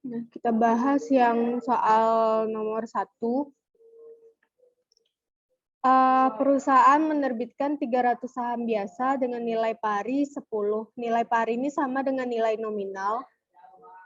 Nah, kita bahas yang soal nomor 1. Perusahaan menerbitkan 300 saham biasa dengan nilai pari 10. Nilai pari ini sama dengan nilai nominal.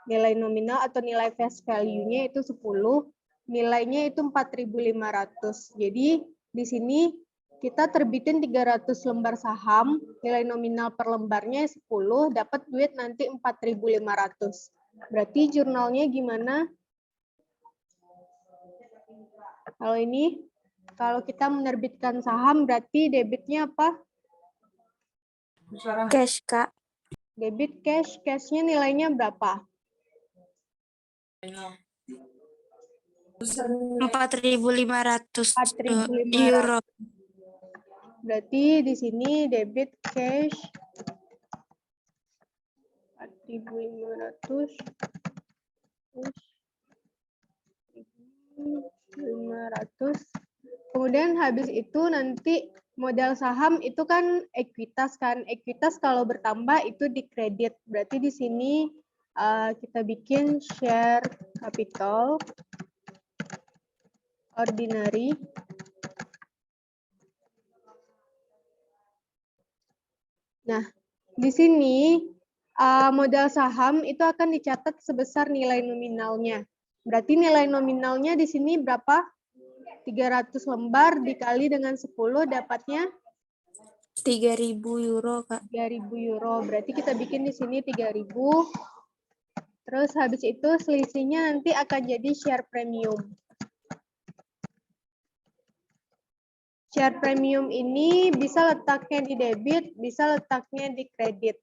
Nilai nominal atau nilai face value-nya itu 10. Nilainya itu 4.500. Jadi di sini kita terbitin 300 lembar saham, nilai nominal per lembarnya 10, dapat duit nanti 4.500. Berarti jurnalnya gimana? Kalau ini, kalau kita menerbitkan saham berarti debitnya apa? Cash, Kak. Debit cash, cashnya nilainya berapa? 4.500 4.500. euro. Berarti di sini debit cash 4.500 Kemudian habis itu nanti modal saham itu kan ekuitas kan. Ekuitas kalau bertambah itu dikredit. Berarti di sini kita bikin share capital ordinary. Nah, di sini modal saham itu akan dicatat sebesar nilai nominalnya. Berarti nilai nominalnya di sini berapa? 300 lembar dikali dengan 10 dapatnya 3.000 euro, Kak. 3.000 euro. Berarti kita bikin di sini 3.000. Terus habis itu selisihnya nanti akan jadi share premium. Share premium ini bisa letaknya di debit, bisa letaknya di kredit.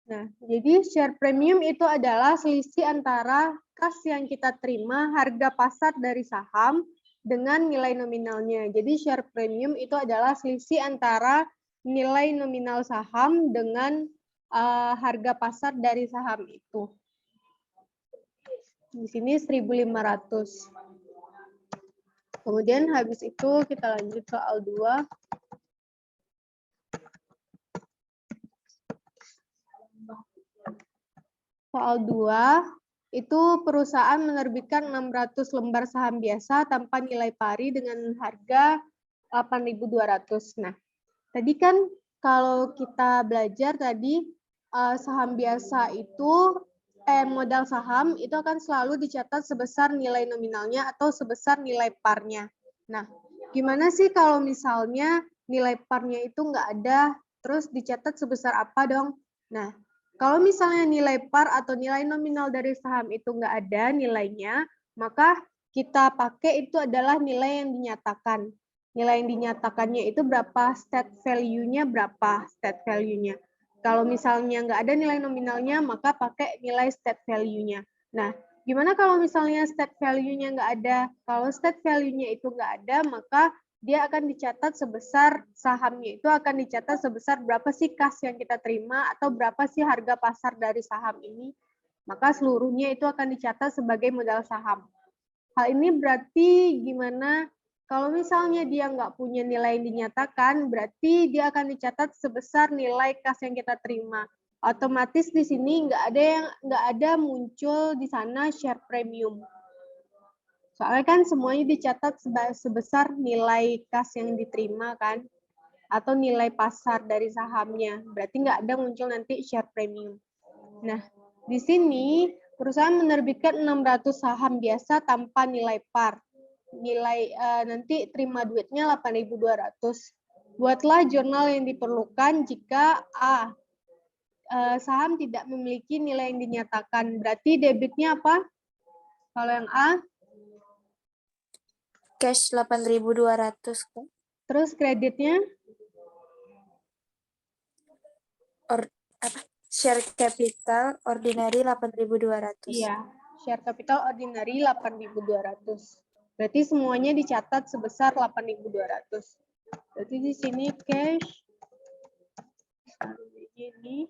Nah, jadi share premium itu adalah selisih antara kas yang kita terima, harga pasar dari saham, dengan nilai nominalnya. Jadi share premium itu adalah selisih antara nilai nominal saham dengan harga pasar dari saham itu. Di sini 1.500. Kemudian habis itu kita lanjut soal 2. Soal 2, itu perusahaan menerbitkan 600 lembar saham biasa tanpa nilai pari dengan harga 8.200. Nah, tadi kan kalau kita belajar tadi saham biasa itu modal saham itu akan selalu dicatat sebesar nilai nominalnya atau sebesar nilai parnya. Nah, gimana sih kalau misalnya nilai parnya itu nggak ada, terus dicatat sebesar apa dong? Nah, kalau misalnya nilai par atau nilai nominal dari saham itu nggak ada nilainya, maka kita pakai itu adalah nilai yang dinyatakan. Nilai yang dinyatakannya itu berapa, state value-nya berapa, state value-nya. Kalau misalnya nggak ada nilai nominalnya, maka pakai nilai state value-nya. Nah, gimana kalau misalnya state value-nya nggak ada? Kalau state value-nya itu nggak ada, maka dia akan dicatat sebesar sahamnya itu akan dicatat sebesar berapa sih kas yang kita terima atau berapa sih harga pasar dari saham ini. Maka seluruhnya itu akan dicatat sebagai modal saham. Hal ini berarti gimana? Kalau misalnya dia nggak punya nilai yang dinyatakan, berarti dia akan dicatat sebesar nilai kas yang kita terima. Otomatis di sini nggak ada muncul di sana share premium. Soalnya kan semuanya dicatat sebesar nilai kas yang diterima kan, atau nilai pasar dari sahamnya. Berarti nggak ada muncul nanti share premium. Nah, di sini perusahaan menerbitkan 600 saham biasa tanpa nilai par. Nilai nanti terima duitnya 8.200. Buatlah jurnal yang diperlukan jika A. Saham tidak memiliki nilai yang dinyatakan. Berarti debitnya apa? Kalau yang A? Cash 8.200, Kak. Terus kreditnya? Share capital ordinary 8.200. Iya, share capital ordinary 8.200. Berarti semuanya dicatat sebesar 8.200. Berarti di sini cash ini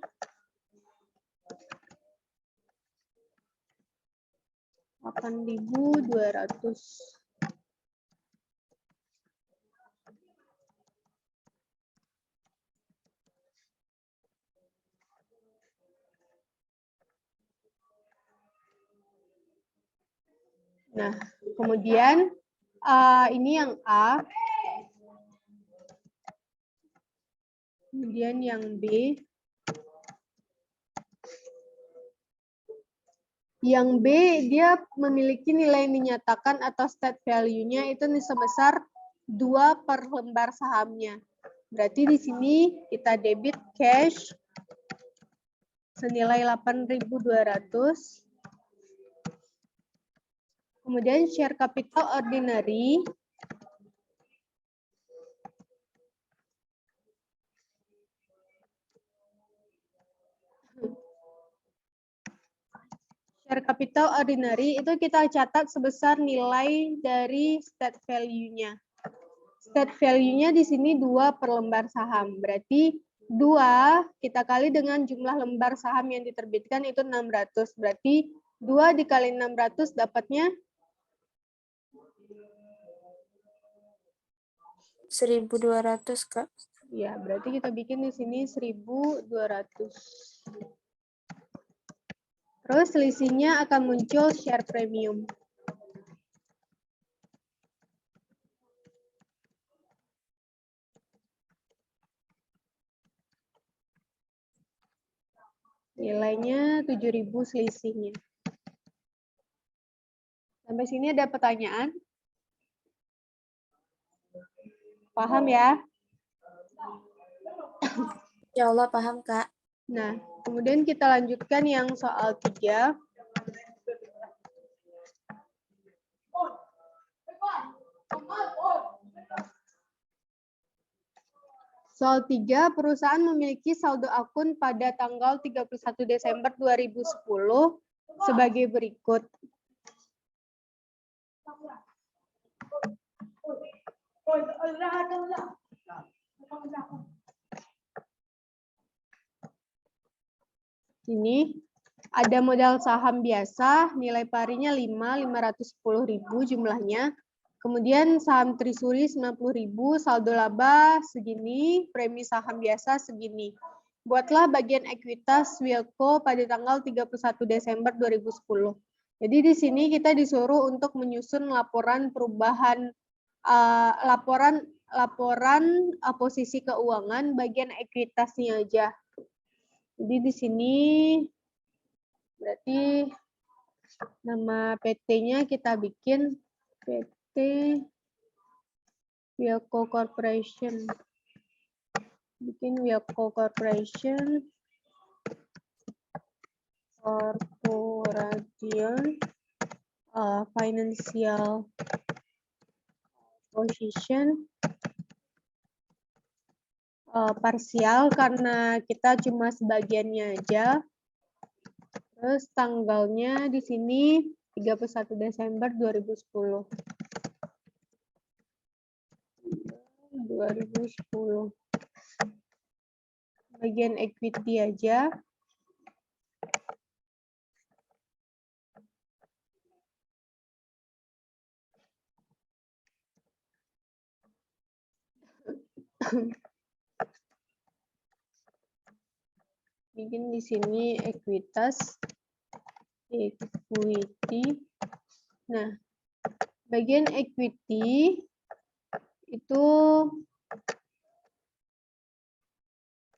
8.200. Nah, kemudian ini yang A. Kemudian yang B. Yang B, dia memiliki nilai yang dinyatakan atau state value-nya itu sebesar 2 per lembar sahamnya. Berarti di sini kita debit cash senilai 8.200. Kemudian share capital ordinary itu kita catat sebesar nilai dari state value-nya. State value-nya di sini 2 per lembar saham. Berarti 2 kita kali dengan jumlah lembar saham yang diterbitkan itu 600. Berarti 2 dikali 600 dapatnya 1.200, Kak. ya, berarti kita bikin di sini 1.200. Terus selisihnya akan muncul share premium. Nilainya 7.000 selisihnya. Sampai sini ada pertanyaan? Paham ya? Ya Allah, paham, Kak. Nah, kemudian kita lanjutkan yang soal 3. Soal 3, perusahaan memiliki saldo akun pada tanggal 31 Desember 2010 sebagai berikut. Ini ada modal saham biasa, nilai parinya 510.000 jumlahnya. Kemudian saham Trisuri 90.000, saldo laba segini, premi saham biasa segini. Buatlah bagian ekuitas Wilko pada tanggal 31 Desember 2010. Jadi di sini kita disuruh untuk menyusun laporan perubahan laporan posisi keuangan bagian ekuitasnya aja. Jadi di sini berarti nama PT-nya kita bikin PT Wilko Corporation. Bikin Wilko Corporation financial position parsial karena kita cuma sebagiannya aja. Terus tanggalnya di sini 31 Desember 2010. 2010. Bagian equity aja. Bikin di sini ekuitas, equity. Nah, bagian equity itu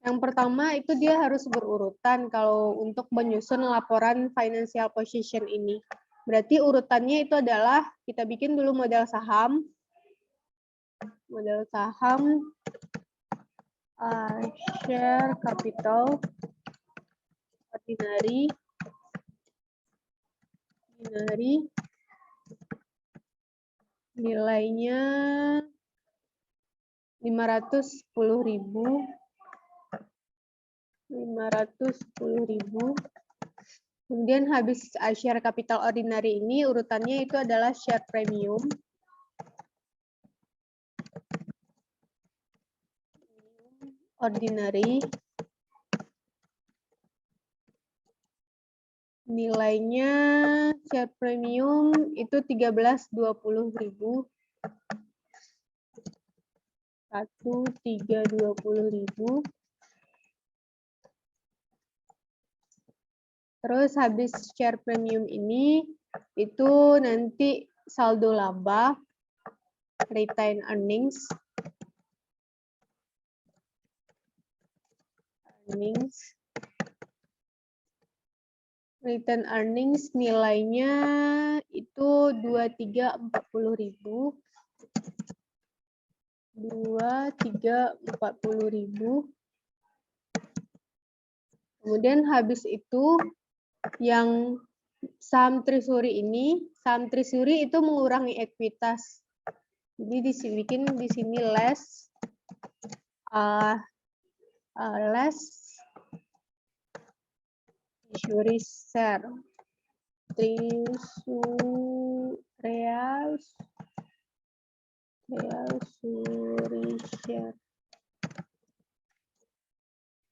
yang pertama itu dia harus berurutan kalau untuk menyusun laporan financial position ini. Berarti urutannya itu adalah kita bikin dulu modal saham. Modal saham, share capital, ordinary, nilainya 510.000. Kemudian habis share capital ordinary ini urutannya itu adalah share premium. Ordinary. Nilainya share premium itu 13.20.000. 1.320.000. Terus habis share premium ini itu nanti saldo laba, retained earnings, return earnings nilainya itu 2340.000. 2340.000. Kemudian habis itu yang saham treasury ini, saham treasury itu mengurangi ekuitas. Jadi bikin di sini less treasury share. Treasury share.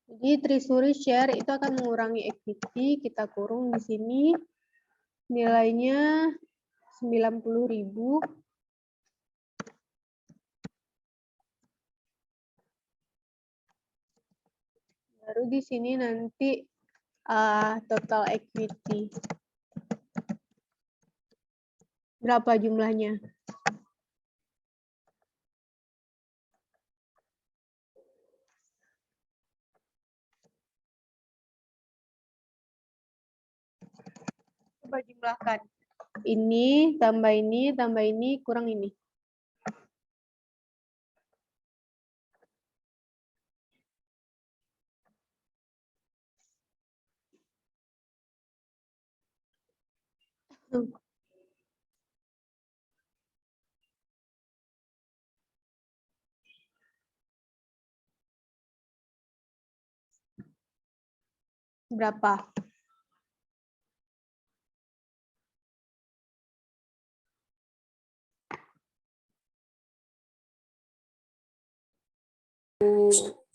Jadi treasury share itu akan mengurangi equity, kita kurung di sini nilainya 90.000. Baru di sini nanti total equity. Berapa jumlahnya? Coba jumlahkan. Ini, tambah ini, kurang ini. Berapa?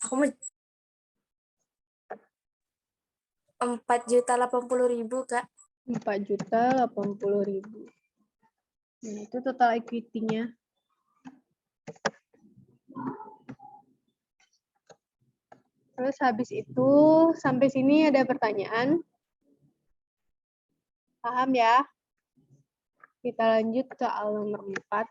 Aku mau 4.080.000, Kak. 4.080.000. Nah, itu total equity-nya. Terus habis itu, sampai sini ada pertanyaan? Paham ya? Kita lanjut ke soal nomor 4.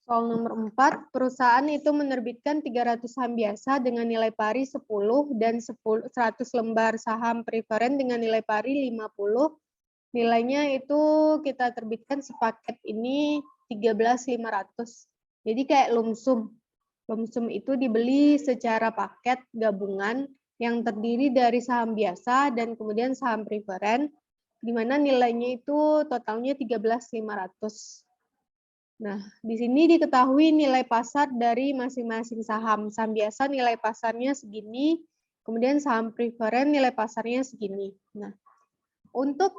Soal nomor 4, perusahaan itu menerbitkan 300 saham biasa dengan nilai pari 10 dan 100 lembar saham preferen dengan nilai pari 50. Nilainya itu kita terbitkan sepaket ini 13.500. Jadi kayak lumsum. Lumsum itu dibeli secara paket gabungan yang terdiri dari saham biasa dan kemudian saham preferen, di mana nilainya itu totalnya 13.500. Nah, di sini diketahui nilai pasar dari masing-masing saham. Saham biasa nilai pasarnya segini, kemudian saham preferen nilai pasarnya segini. Nah, untuk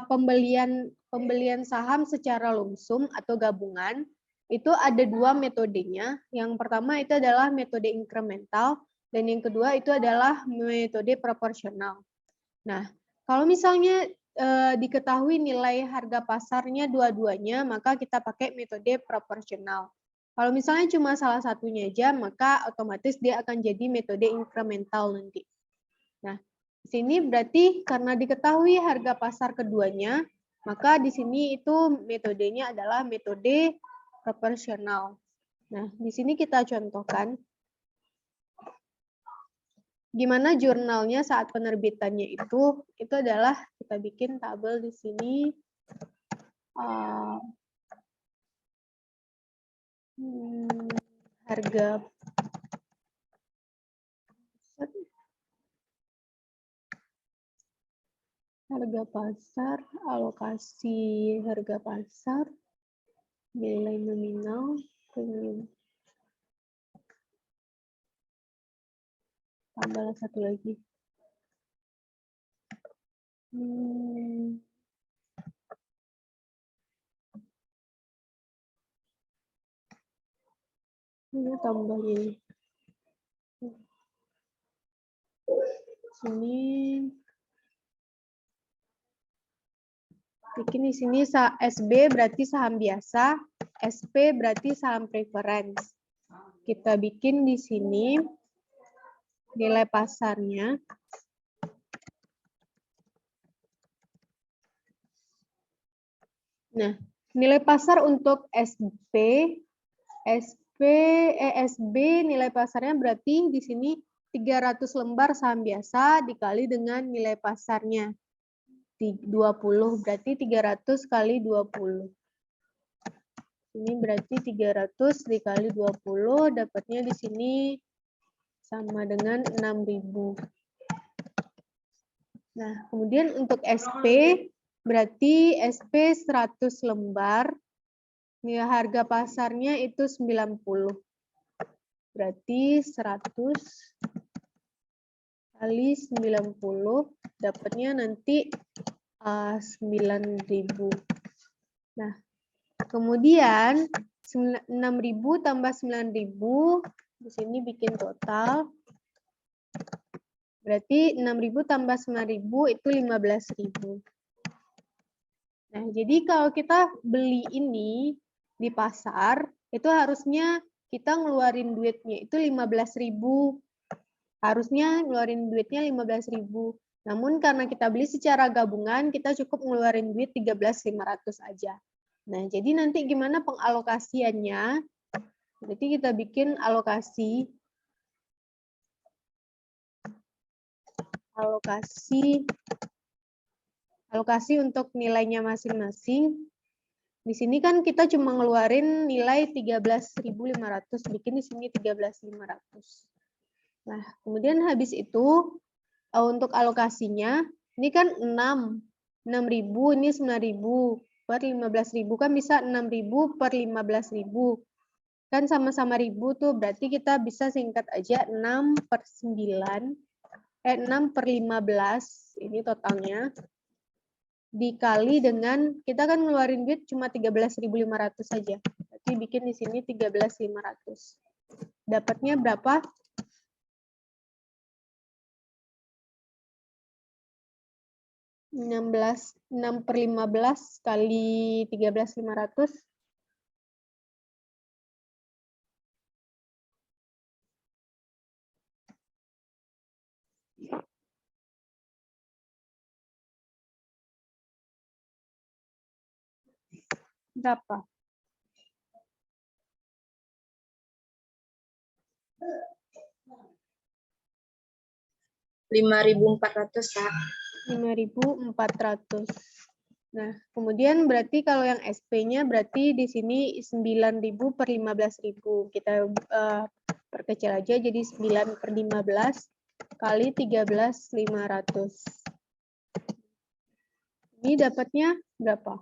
pembelian saham secara lumsum atau gabungan, itu ada dua metodenya. Yang pertama itu adalah metode incremental, dan yang kedua itu adalah metode proporsional. Nah, kalau misalnya diketahui nilai harga pasarnya dua-duanya, maka kita pakai metode proporsional. Kalau misalnya cuma salah satunya aja, maka otomatis dia akan jadi metode incremental nanti. Nah, di sini berarti karena diketahui harga pasar keduanya, maka di sini itu metodenya adalah metode proporsional. Nah, di sini kita contohkan gimana jurnalnya saat penerbitannya itu adalah kita bikin tabel di sini. Harga pasar, alokasi harga pasar, nilai nominal, premium. Tambah satu lagi. Ini tambah ini. Sini Bikin di sini SB berarti saham biasa, SP berarti saham preference. Kita bikin di sini nilai pasarnya. Nah, nilai pasar untuk SB nilai pasarnya berarti di sini 300 lembar saham biasa dikali dengan nilai pasarnya 20, berarti 300 kali 20. Ini berarti 300 dikali 20, dapatnya di sini sama dengan 6.000. Nah, kemudian untuk SP, berarti SP 100 lembar, nilai harga pasarnya itu 90. Berarti 100 kali 90, dapatnya nanti 9.000. Nah, kemudian 6.000 tambah 9.000, di sini bikin total. Berarti 6.000 tambah 9.000 itu 15.000. Nah, jadi kalau kita beli ini di pasar, itu harusnya kita ngeluarin duitnya itu 15.000. Harusnya ngeluarin duitnya 15.000. Namun karena kita beli secara gabungan, kita cukup ngeluarin duit 13.500 aja. Nah, jadi nanti gimana pengalokasiannya? Berarti kita bikin alokasi untuk nilainya masing-masing. Di sini kan kita cuma ngeluarin nilai 13.500, bikin di sini 13.500. Nah, kemudian habis itu untuk alokasinya, ini kan 6.000, ini 9.000 per 15.000, kan bisa 6.000 per 15.000. Kan sama-sama ribu tuh, berarti kita bisa singkat aja 6 per 15, ini totalnya. Dikali dengan, kita kan ngeluarin duit cuma 13.500 saja. Berarti bikin di sini 13.500. Dapatnya berapa? 6 per 15 kali 13.500. Berapa? 5.400, Kak. 5.400. Nah, kemudian berarti kalau yang SP-nya berarti di sini 9.000 per 15.000. Kita perkecil aja jadi 9 per 15 kali 13.500. Ini dapatnya berapa?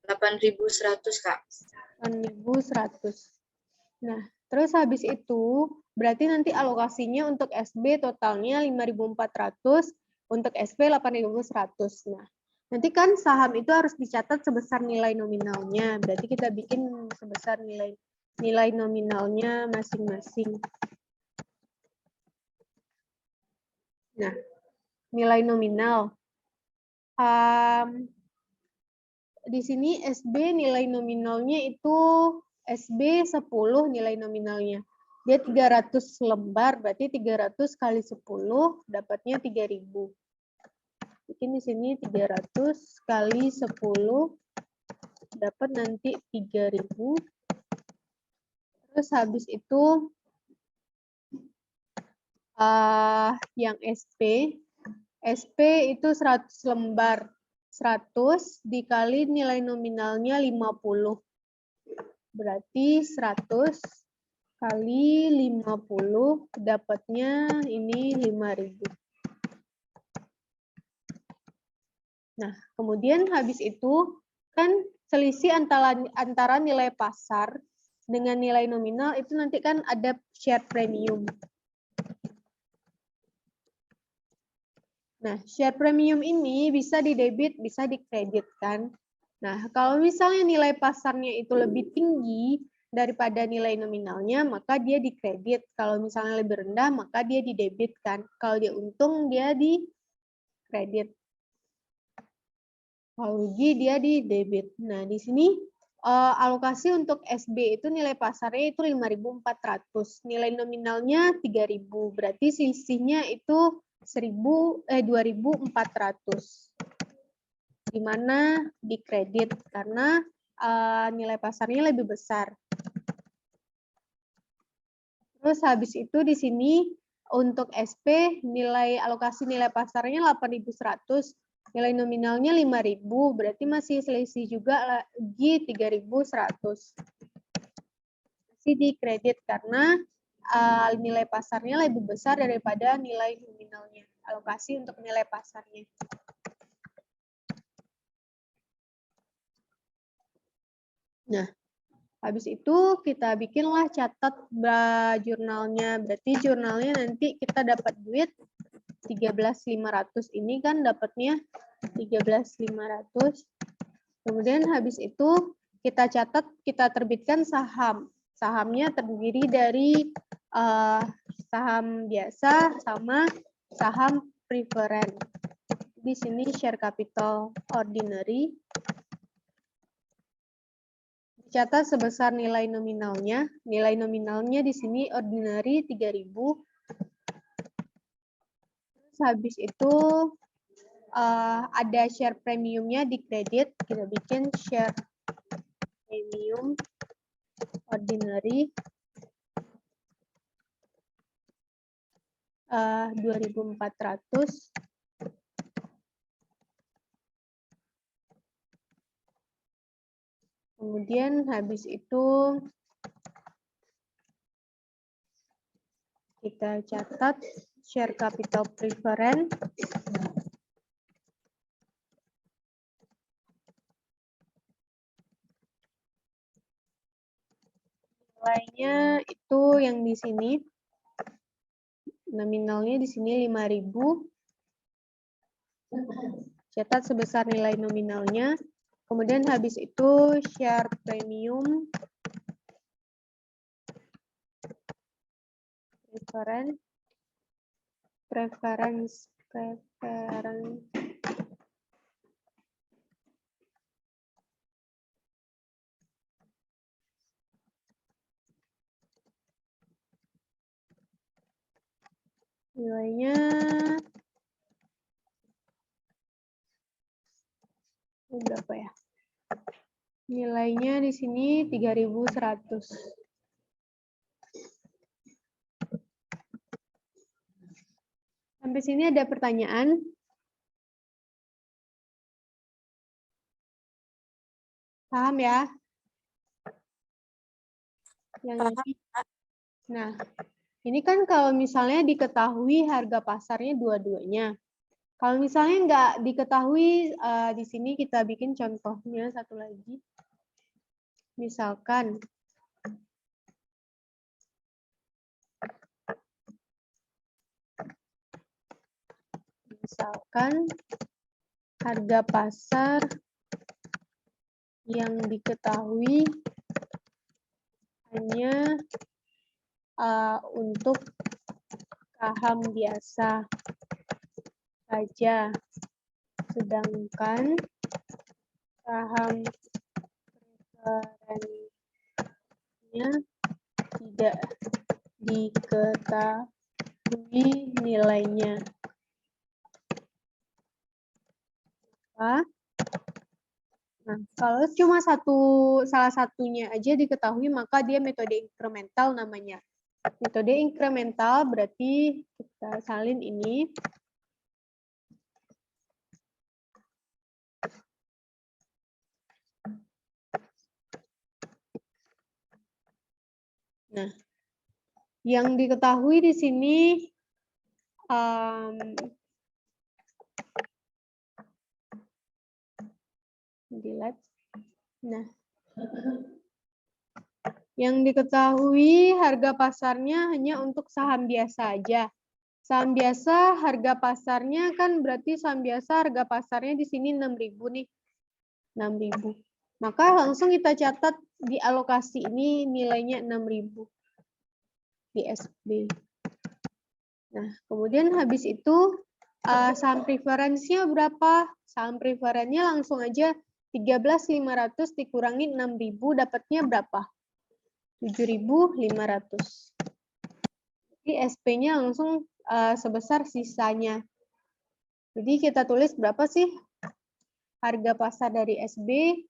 8.100, Kak. 8.100. Nah, terus habis itu berarti nanti alokasinya untuk SB totalnya 5.400, untuk SP 8.100. Nah, nanti kan saham itu harus dicatat sebesar nilai nominalnya. Berarti kita bikin sebesar nilai nominalnya masing-masing. Nah, nilai nominal. Di sini SB nilai nominalnya itu SB 10 nilai nominalnya. Dia 300 lembar, berarti 300 kali 10 dapatnya 3.000. Bikin di sini 300 kali 10 dapat nanti 3.000. Terus habis itu yang SP itu 100 lembar. 100 dikali nilai nominalnya 50. Berarti 100 kali 50 dapatnya ini 5.000. Nah, kemudian habis itu kan selisih antara nilai pasar dengan nilai nominal itu nanti kan ada share premium. Nah, share premium ini bisa di debit, bisa di kredit kan. Nah, kalau misalnya nilai pasarnya itu lebih tinggi daripada nilai nominalnya, maka dia dikredit. Kalau misalnya lebih rendah, maka dia didebitkan. Kalau dia untung, dia dikredit. Kalau rugi, dia didebit. Nah, di sini alokasi untuk SB itu nilai pasarnya itu 5.400. Nilai nominalnya 3.000. Berarti selisihnya itu 2.400. Di mana dikredit karena nilai pasarnya lebih besar. Terus habis itu di sini untuk SP nilai alokasi nilai pasarnya 8.100, nilai nominalnya 5.000, berarti masih selisih juga lagi 3.100. Masih dikredit karena nilai pasarnya lebih besar daripada nilai nominalnya. Alokasi untuk nilai pasarnya. Nah, habis itu kita bikinlah catat jurnalnya. Berarti jurnalnya nanti kita dapat duit 13.500 ini kan dapatnya 13.500. Kemudian habis itu kita catat, kita terbitkan saham. Sahamnya terdiri dari saham biasa sama saham preferen. Di sini share capital ordinary. Dicatat sebesar nilai nominalnya. Nilai nominalnya di sini ordinary 3.000. Terus habis itu ada share premiumnya di kredit. Kita bikin share premium ordinary 2.400. Kemudian habis itu kita catat share capital preferen. Nilainya itu yang di sini. Nominalnya di sini 5.000. Catat sebesar nilai nominalnya. Kemudian habis itu share premium preference nilainya berapa ya? Nilainya di sini 3.100. Sampai sini ada pertanyaan? Paham ya? Yang ini. Nah, ini kan kalau misalnya diketahui harga pasarnya dua-duanya. Kalau misalnya nggak diketahui, di sini kita bikin contohnya satu lagi. Misalkan, harga pasar yang diketahui hanya untuk saham biasa saja, sedangkan saham preferensinya tidak diketahui nilainya. Nah, kalau cuma salah satunya aja diketahui, maka dia metode inkremental namanya. Metode inkremental berarti kita salin ini. Nah, yang diketahui di sini nah, yang diketahui harga pasarnya hanya untuk saham biasa aja. Saham biasa harga pasarnya kan berarti saham biasa harga pasarnya di sini 6.000 nih. 6.000. Maka langsung kita catat di alokasi ini nilainya 6.000 di SB. Nah, kemudian habis itu saham preferensinya berapa? Saham preferensinya langsung aja 13.500 dikurangi 6.000 dapatnya berapa? 7.500. Jadi SP-nya langsung sebesar sisanya. Jadi kita tulis berapa sih harga pasar dari SB?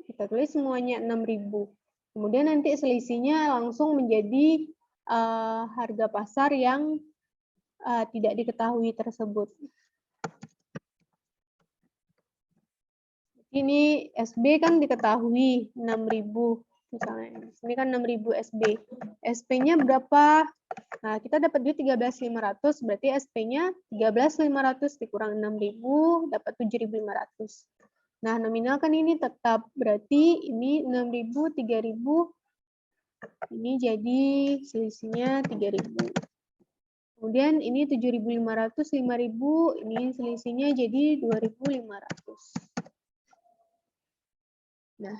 Kita tulis semuanya 6.000. Kemudian nanti selisihnya langsung menjadi harga pasar yang tidak diketahui tersebut. Ini SB kan diketahui 6.000 misalnya. Ini kan 6.000 SB. SP-nya berapa? Nah, kita dapat duit 13.500, berarti SP-nya 13.500 dikurang 6.000 dapat 7.500. Nah, nominal kan ini tetap, berarti ini 6.000, 3.000, ini jadi selisihnya 3.000. Kemudian ini 7.500, 5.000, ini selisihnya jadi 2.500. Nah,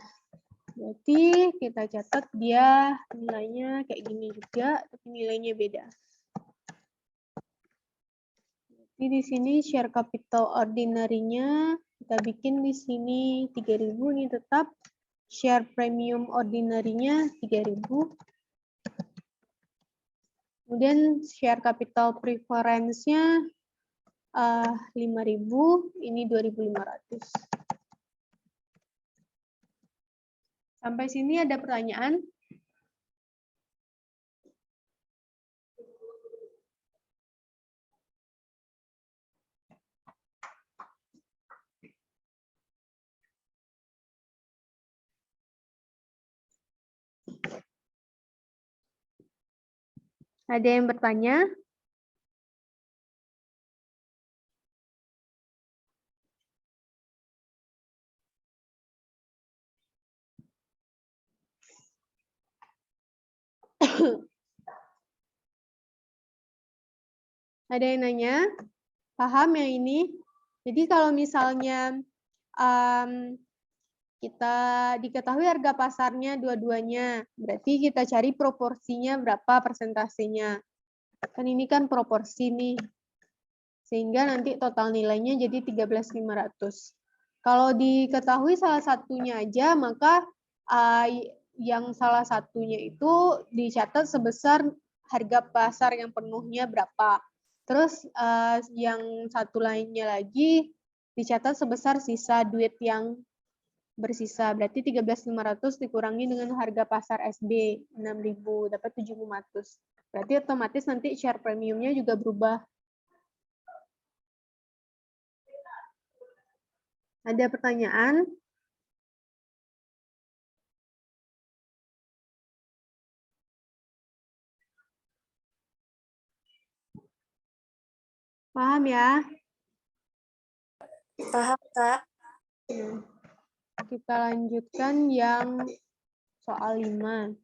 berarti kita catat dia nilainya kayak gini juga, tapi nilainya beda. Jadi di sini share capital ordinary-nya kita bikin di sini 3.000 ini tetap, share premium ordinary-nya 3.000. Kemudian share capital preference-nya 5.000, ini 2.500. Sampai sini ada pertanyaan? Ada yang bertanya? Ada yang nanya? Paham yang ini? Jadi kalau misalnya kita diketahui harga pasarnya dua-duanya, berarti kita cari proporsinya berapa persentasenya. Kan ini kan proporsi nih. Sehingga nanti total nilainya jadi 13.500. Kalau diketahui salah satunya aja, maka yang salah satunya itu dicatat sebesar harga pasar yang penuhnya berapa. Terus yang satu lainnya lagi dicatat sebesar sisa duit yang bersisa. Berarti 13.500 dikurangi dengan harga pasar SB 6.000 dapat 7.500. Berarti otomatis nanti share premiumnya juga berubah. Ada pertanyaan? Paham ya? Paham, Kak. Kita lanjutkan yang soal 5.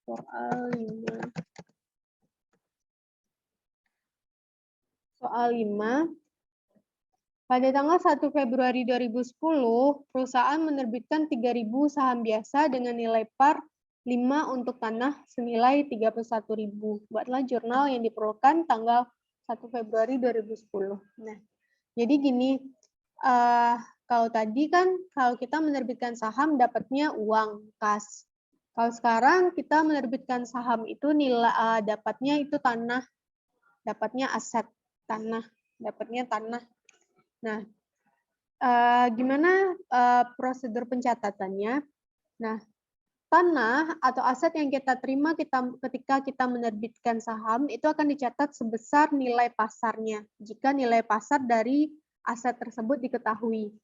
Soal 5. Soal 5. Pada tanggal 1 Februari 2010, perusahaan menerbitkan 3.000 saham biasa dengan nilai par 5 untuk tanah senilai 31.000. Buatlah jurnal yang diperlukan tanggal 1 Februari 2010. Nah, jadi gini, kalau tadi kan kalau kita menerbitkan saham dapatnya uang kas. Kalau sekarang kita menerbitkan saham itu nilai dapatnya itu tanah, dapatnya aset tanah, dapatnya tanah. Nah, gimana prosedur pencatatannya? Nah, tanah atau aset yang kita terima ketika kita menerbitkan saham itu akan dicatat sebesar nilai pasarnya jika nilai pasar dari aset tersebut diketahui.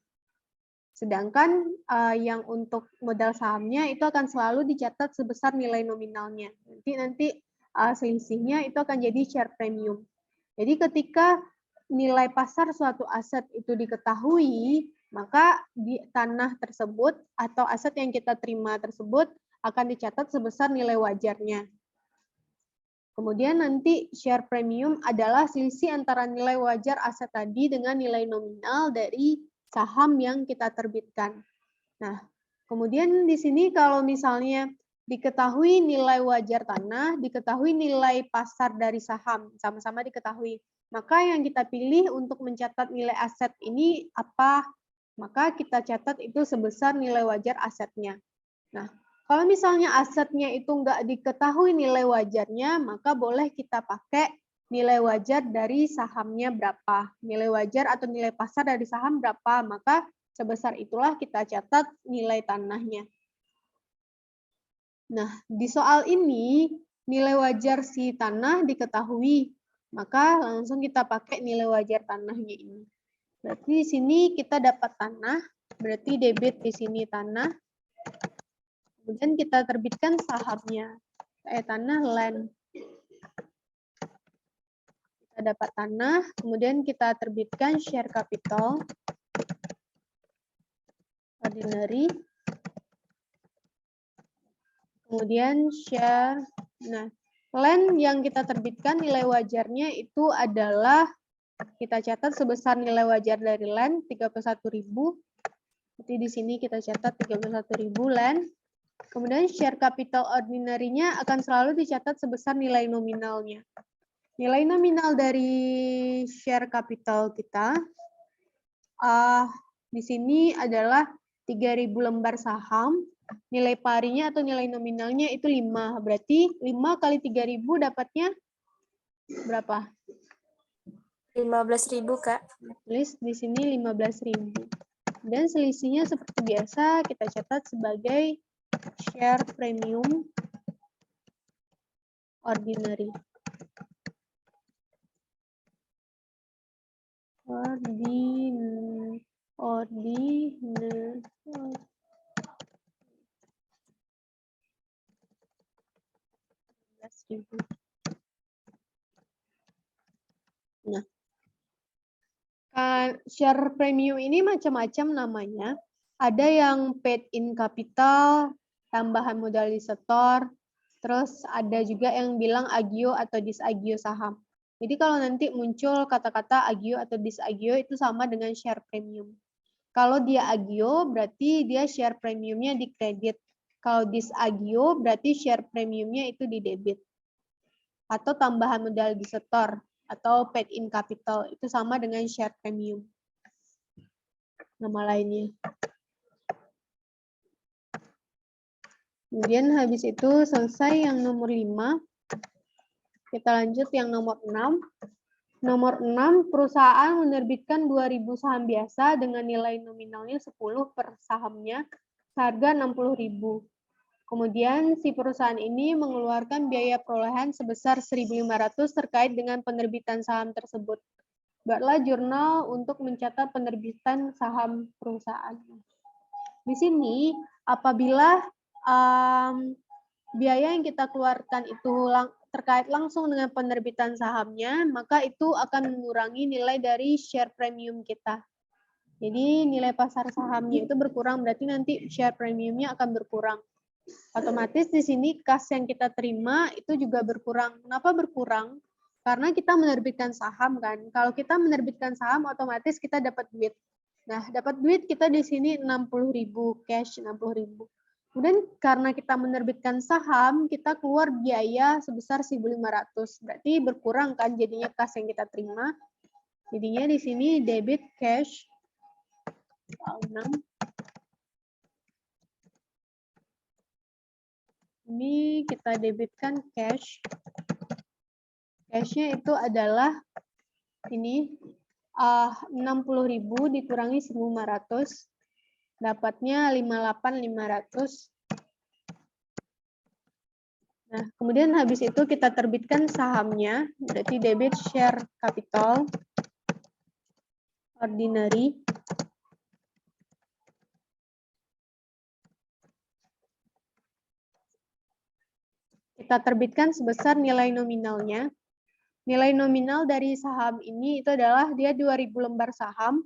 Sedangkan yang untuk modal sahamnya itu akan selalu dicatat sebesar nilai nominalnya. Nanti selisihnya itu akan jadi share premium. Jadi ketika nilai pasar suatu aset itu diketahui, maka di tanah tersebut atau aset yang kita terima tersebut akan dicatat sebesar nilai wajarnya. Kemudian nanti share premium adalah selisih antara nilai wajar aset tadi dengan nilai nominal dari saham yang kita terbitkan. Nah, kemudian di sini kalau misalnya diketahui nilai wajar tanah, diketahui nilai pasar dari saham, sama-sama diketahui. Maka yang kita pilih untuk mencatat nilai aset ini apa? Maka kita catat itu sebesar nilai wajar asetnya. Nah, kalau misalnya asetnya itu nggak diketahui nilai wajarnya, maka boleh kita pakai nilai wajar dari sahamnya berapa. Nilai wajar atau nilai pasar dari saham berapa, maka sebesar itulah kita catat nilai tanahnya. Nah, di soal ini, nilai wajar si tanah diketahui, maka langsung kita pakai nilai wajar tanahnya ini. Berarti di sini kita dapat tanah, berarti debit di sini tanah. Kemudian kita terbitkan sahamnya, tanah land. Kita dapat tanah, kemudian kita terbitkan share capital, ordinary. Kemudian share, nah land yang kita terbitkan nilai wajarnya itu adalah, kita catat sebesar nilai wajar dari land 31.000. Jadi di sini kita catat 31.000 land. Kemudian share capital ordinary-nya akan selalu dicatat sebesar nilai nominalnya. Nilai nominal dari share capital kita di sini adalah 3.000 lembar saham. Nilai parinya atau nilai nominalnya itu 5. Berarti 5 kali 3.000 dapatnya berapa? 15.000, Kak. List di sini 15.000. Dan selisihnya seperti biasa kita catat sebagai share premium ordinary. Nah, share premium ini macam-macam namanya. Ada yang paid in capital, tambahan modal disetor, terus ada juga yang bilang agio atau disagio saham. Jadi kalau nanti muncul kata-kata agio atau disagio itu sama dengan share premium. Kalau dia agio berarti dia share premiumnya di kredit. Kalau disagio berarti share premiumnya itu di debit. Atau tambahan modal disetor atau paid in capital itu sama dengan share premium. Nama lainnya. Kemudian habis itu selesai yang nomor 5. Kita lanjut yang nomor 6. Nomor 6, perusahaan menerbitkan 2.000 saham biasa dengan nilai nominalnya 10 per sahamnya, seharga 60.000. Kemudian si perusahaan ini mengeluarkan biaya perolehan sebesar 1.500 terkait dengan penerbitan saham tersebut. Buatlah jurnal untuk mencatat penerbitan saham perusahaan. Di sini, apabila biaya yang kita keluarkan itu terkait langsung dengan penerbitan sahamnya, maka itu akan mengurangi nilai dari share premium kita. Jadi nilai pasar sahamnya itu berkurang, berarti nanti share premiumnya akan berkurang. Otomatis di sini kas yang kita terima itu juga berkurang. Kenapa berkurang? Karena kita menerbitkan saham kan. Kalau kita menerbitkan saham, otomatis kita dapat duit. Nah, dapat duit kita di sini 60.000 cash, 60.000. Kemudian karena kita menerbitkan saham, kita keluar biaya sebesar 1.500. Berarti berkurang kan jadinya kas yang kita terima. Jadinya di sini debit cash 6. Ini kita debitkan cash. Cashnya itu adalah ini 60.000 dikurangi 1.500. Dapatnya 58.500. Nah, kemudian habis itu kita terbitkan sahamnya, berarti debit share capital ordinary. Kita terbitkan sebesar nilai nominalnya. Nilai nominal dari saham ini itu adalah dia 2.000 lembar saham.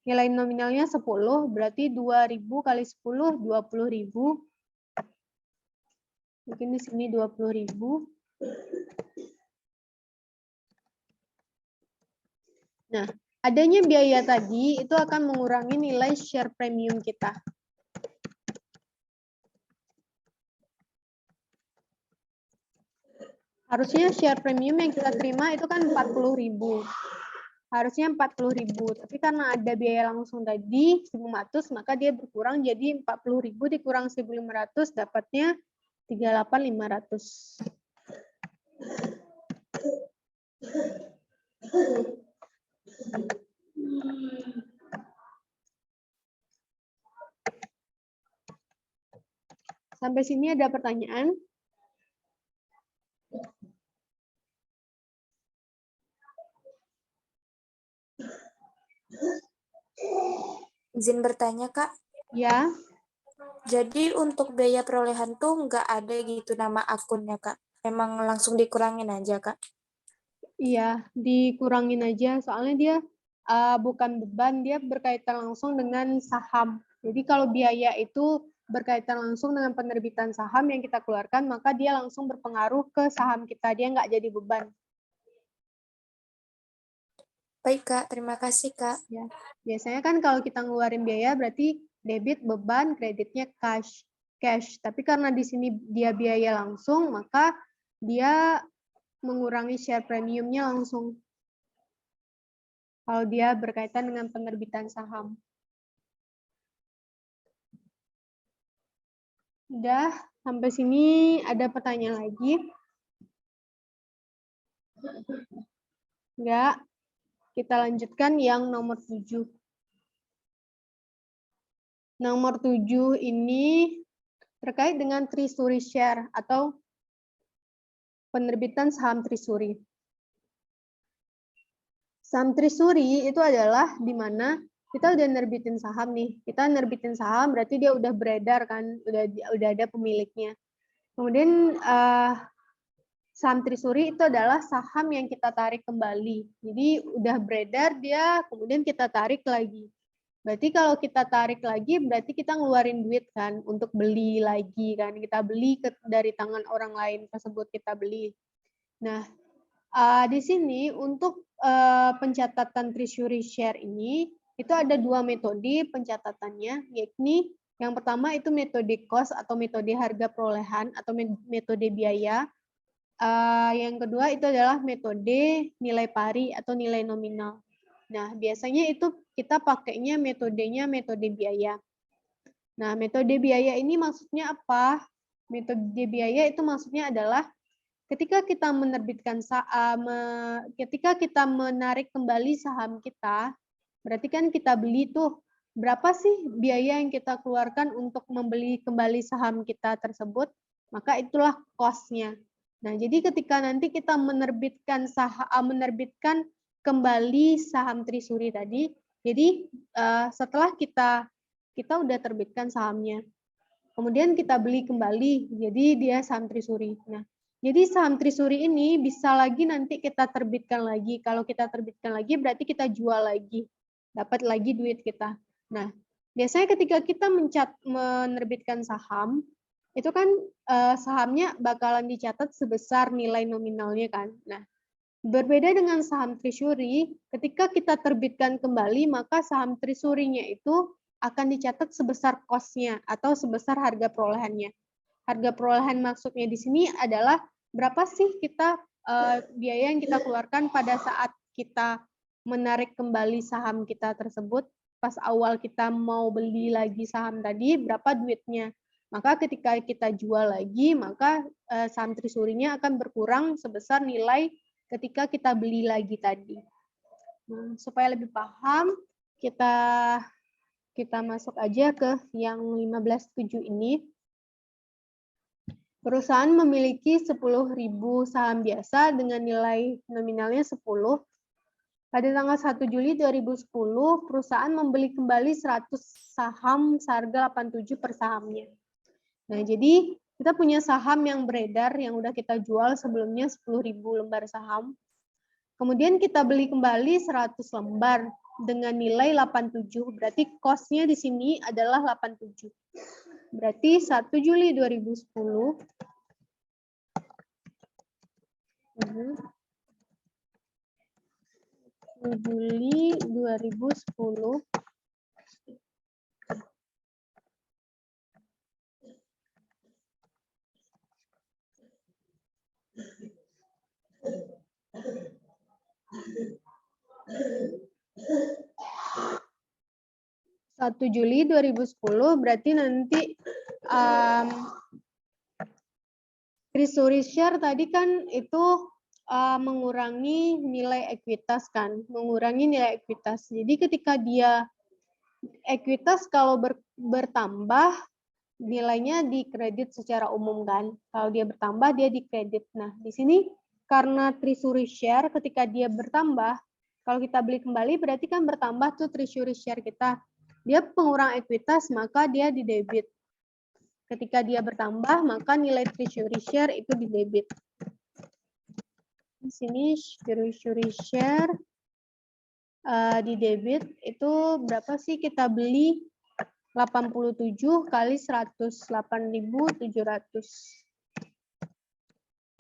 Nilai nominalnya 10, berarti 2.000 kali 10, 20.000. Mungkin di sini 20.000. Nah, adanya biaya tadi itu akan mengurangi nilai share premium kita. Harusnya share premium yang kita terima itu kan 40.000. Harusnya 40.000, tapi karena ada biaya langsung tadi 1.500, maka dia berkurang jadi 40.000 dikurang 1.500 dapatnya 38.500. Sampai sini ada pertanyaan? Izin bertanya, Kak. Ya. Jadi untuk biaya perolehan tuh nggak ada gitu nama akunnya, Kak. Emang langsung dikurangin aja, Kak. Iya, dikurangin aja. Soalnya dia bukan beban, dia berkaitan langsung dengan saham. Jadi kalau biaya itu berkaitan langsung dengan penerbitan saham yang kita keluarkan, maka dia langsung berpengaruh ke saham kita. Dia nggak jadi beban. Baik, Kak. Terima kasih, Kak. Ya. Biasanya kan kalau kita ngeluarin biaya berarti debit beban, kreditnya cash. Tapi karena di sini dia biaya langsung, maka dia mengurangi share premiumnya langsung. Kalau dia berkaitan dengan penerbitan saham. Udah, sampai sini ada pertanyaan lagi? Enggak. Kita lanjutkan yang nomor 7. Nomor 7 ini terkait dengan treasury share atau penerbitan saham treasury. Saham treasury itu adalah di mana kita udah nerbitin saham nih. Kita nerbitin saham berarti dia udah beredar kan, udah ada pemiliknya. Kemudian saham treasury itu adalah saham yang kita tarik kembali. Jadi udah beredar dia, kemudian kita tarik lagi. Berarti kalau kita tarik lagi, berarti kita ngeluarin duit kan untuk beli lagi kan. Kita beli dari tangan orang lain tersebut kita beli. Nah, di sini untuk pencatatan treasury share ini, itu ada 2 metode pencatatannya, yakni yang pertama itu metode cost atau metode harga perolehan atau metode biaya. Yang kedua itu adalah metode nilai pari atau nilai nominal. Nah, biasanya itu kita pakainya metodenya metode biaya. Nah, metode biaya ini maksudnya apa? Metode biaya itu maksudnya adalah ketika kita menerbitkan ketika kita menarik kembali saham kita, berarti kan kita beli tuh, berapa sih biaya yang kita keluarkan untuk membeli kembali saham kita tersebut, maka itulah cost-nya. Nah, jadi ketika nanti kita menerbitkan kembali saham treasury tadi, jadi setelah kita udah terbitkan sahamnya, kemudian kita beli kembali, jadi dia saham treasury. Nah, jadi saham treasury ini bisa lagi nanti kita terbitkan lagi. Kalau kita terbitkan lagi berarti kita jual lagi, dapat lagi duit kita. Nah, biasanya ketika kita menerbitkan saham, itu kan sahamnya bakalan dicatat sebesar nilai nominalnya kan. Nah, berbeda dengan saham treasury, ketika kita terbitkan kembali, maka saham treasury-nya itu akan dicatat sebesar cost-nya atau sebesar harga perolehannya. Harga perolehan maksudnya di sini adalah berapa sih kita biaya yang kita keluarkan pada saat kita menarik kembali saham kita tersebut. Pas awal kita mau beli lagi saham tadi, berapa duitnya. Maka ketika kita jual lagi, maka saham treasury-nya akan berkurang sebesar nilai ketika kita beli lagi tadi. Nah, supaya lebih paham, kita masuk aja ke yang 15.7 ini. Perusahaan memiliki 10.000 saham biasa dengan nilai nominalnya 10. Pada tanggal 1 Juli 2010, perusahaan membeli kembali 100 saham seharga 87 per sahamnya. Nah, jadi kita punya saham yang beredar yang udah kita jual sebelumnya 10.000 lembar saham. Kemudian kita beli kembali 100 lembar dengan nilai 87. Berarti cost-nya di sini adalah 87. Berarti 1 Juli 2010 1 Juli 2010. Satu Juli 2010 berarti nanti treasury share tadi kan itu mengurangi nilai ekuitas kan, mengurangi nilai ekuitas. Jadi ketika dia ekuitas kalau bertambah nilainya dikredit secara umum kan. Kalau dia bertambah dia dikredit. Nah, di sini karena treasury share ketika dia bertambah, kalau kita beli kembali berarti kan bertambah tuh treasury share kita. Dia pengurang ekuitas maka dia di debit. Ketika dia bertambah maka nilai treasury share itu di debit. Di sini treasury share di debit itu berapa sih kita beli? 87 kali 108.700.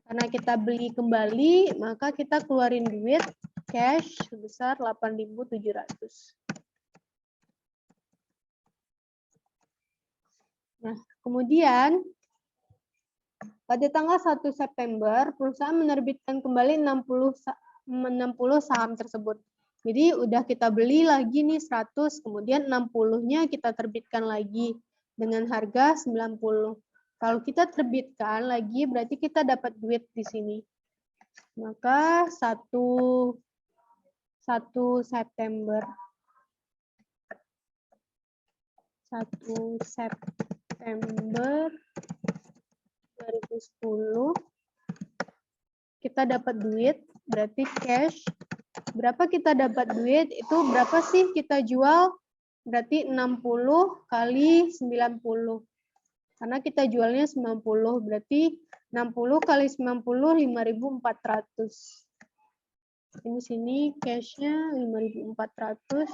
Karena kita beli kembali, maka kita keluarin duit cash sebesar 8.700. Nah, kemudian pada tanggal 1 September, perusahaan menerbitkan kembali 60 saham tersebut. Jadi udah kita beli lagi nih 100, kemudian 60-nya kita terbitkan lagi dengan harga 90. Kalau kita terbitkan lagi berarti kita dapat duit di sini. Maka 1 September 2010 kita dapat duit, berarti cash. Berapa kita dapat duit, itu berapa sih kita jual? Berarti 60 kali 90. Karena kita jualnya 90, berarti 60 kali 90, 5.400. Ini sini cash-nya 5.400.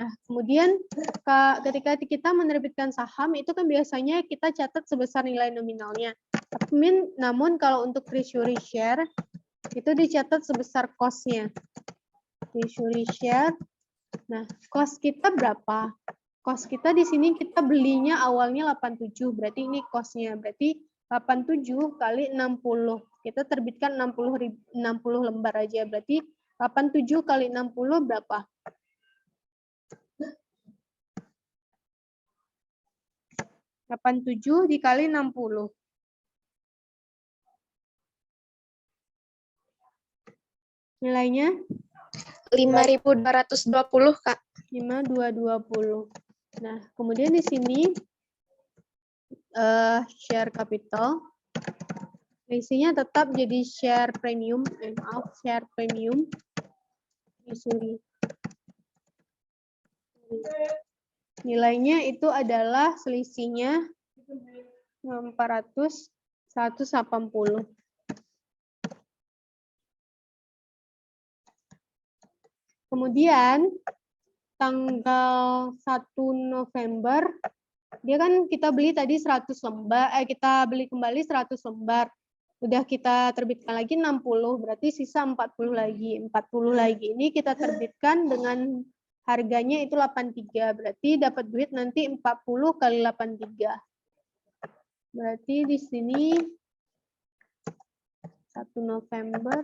Nah, kemudian ketika kita menerbitkan saham, itu kan biasanya kita catat sebesar nilai nominalnya. Namun kalau untuk treasury share, itu dicatat sebesar cost-nya. Treasury share. Nah, cost kita berapa? Cost kita di sini kita belinya awalnya 87, berarti ini cost-nya. Berarti 87 kali 60. Kita terbitkan 60 lembar aja, berarti 87 kali 60 berapa? 87 dikali 60. Nilainya 5.220, Kak. 5.220. Nah, kemudian di sini share capital. Isinya tetap jadi share premium, share premium. Sorry. Nilainya itu adalah selisihnya 400, 180. Kemudian tanggal 1 November, dia kan kita beli tadi 100 lembar, kita beli kembali 100 lembar. Udah kita terbitkan lagi 60, berarti sisa 40 lagi. 40 lagi ini kita terbitkan dengan harganya itu 83, berarti dapat duit nanti 40 kali 83. Berarti di sini 1 November.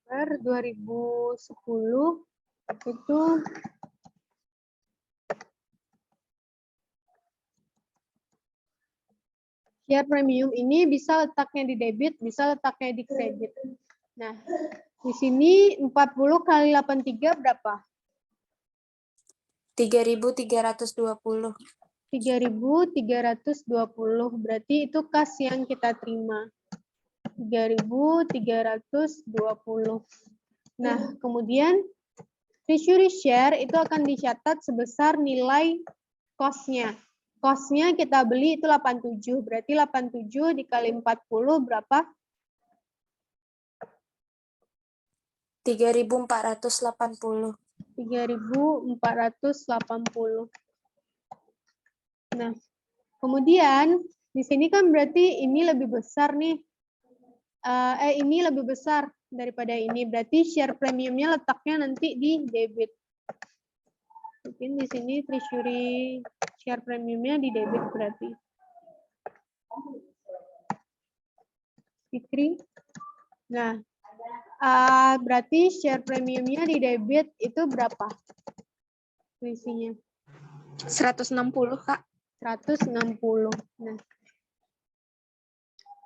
November 2010 itu share premium ini bisa letaknya di debit, bisa letaknya di kredit. Nah, di sini 40 kali 83 berapa? 3.320. 3.320, berarti itu kas yang kita terima. 3.320. Nah, kemudian treasury share itu akan dicatat sebesar nilai cost-nya. Cost-nya kita beli itu 87, berarti 87 dikali 40 berapa? 3.480. 3.480. Nah, kemudian di sini kan berarti ini lebih besar nih. Ini lebih besar daripada ini. Berarti share premiumnya letaknya nanti di debit. Mungkin di sini treasury share premiumnya di debit berarti. Fikri. Nah, berarti share premiumnya di debit itu berapa? Selisihnya 160, Kak. 160. Nah,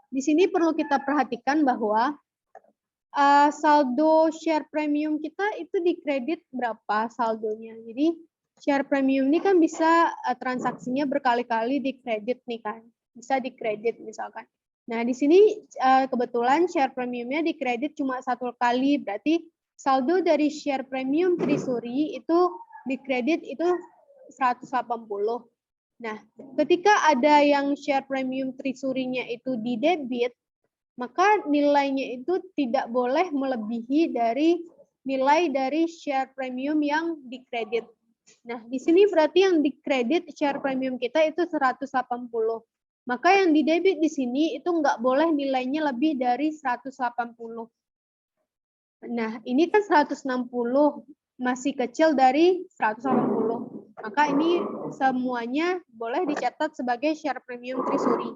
di sini perlu kita perhatikan bahwa saldo share premium kita itu di kredit berapa saldonya. Jadi share premium ini kan bisa transaksinya berkali-kali di kredit nih kan. Bisa di kredit misalkan. Nah, di sini kebetulan share premiumnya di kredit cuma 1 kali, berarti saldo dari share premium treasury itu di kredit itu 180. Nah, ketika ada yang share premium treasury-nya itu di debit, maka nilainya itu tidak boleh melebihi dari nilai dari share premium yang di kredit. Nah, di sini berarti yang di kredit share premium kita itu 180. Maka yang di debit di sini itu nggak boleh nilainya lebih dari 180. Nah, ini kan 160 masih kecil dari 180. Maka ini semuanya boleh dicatat sebagai share premium treasury.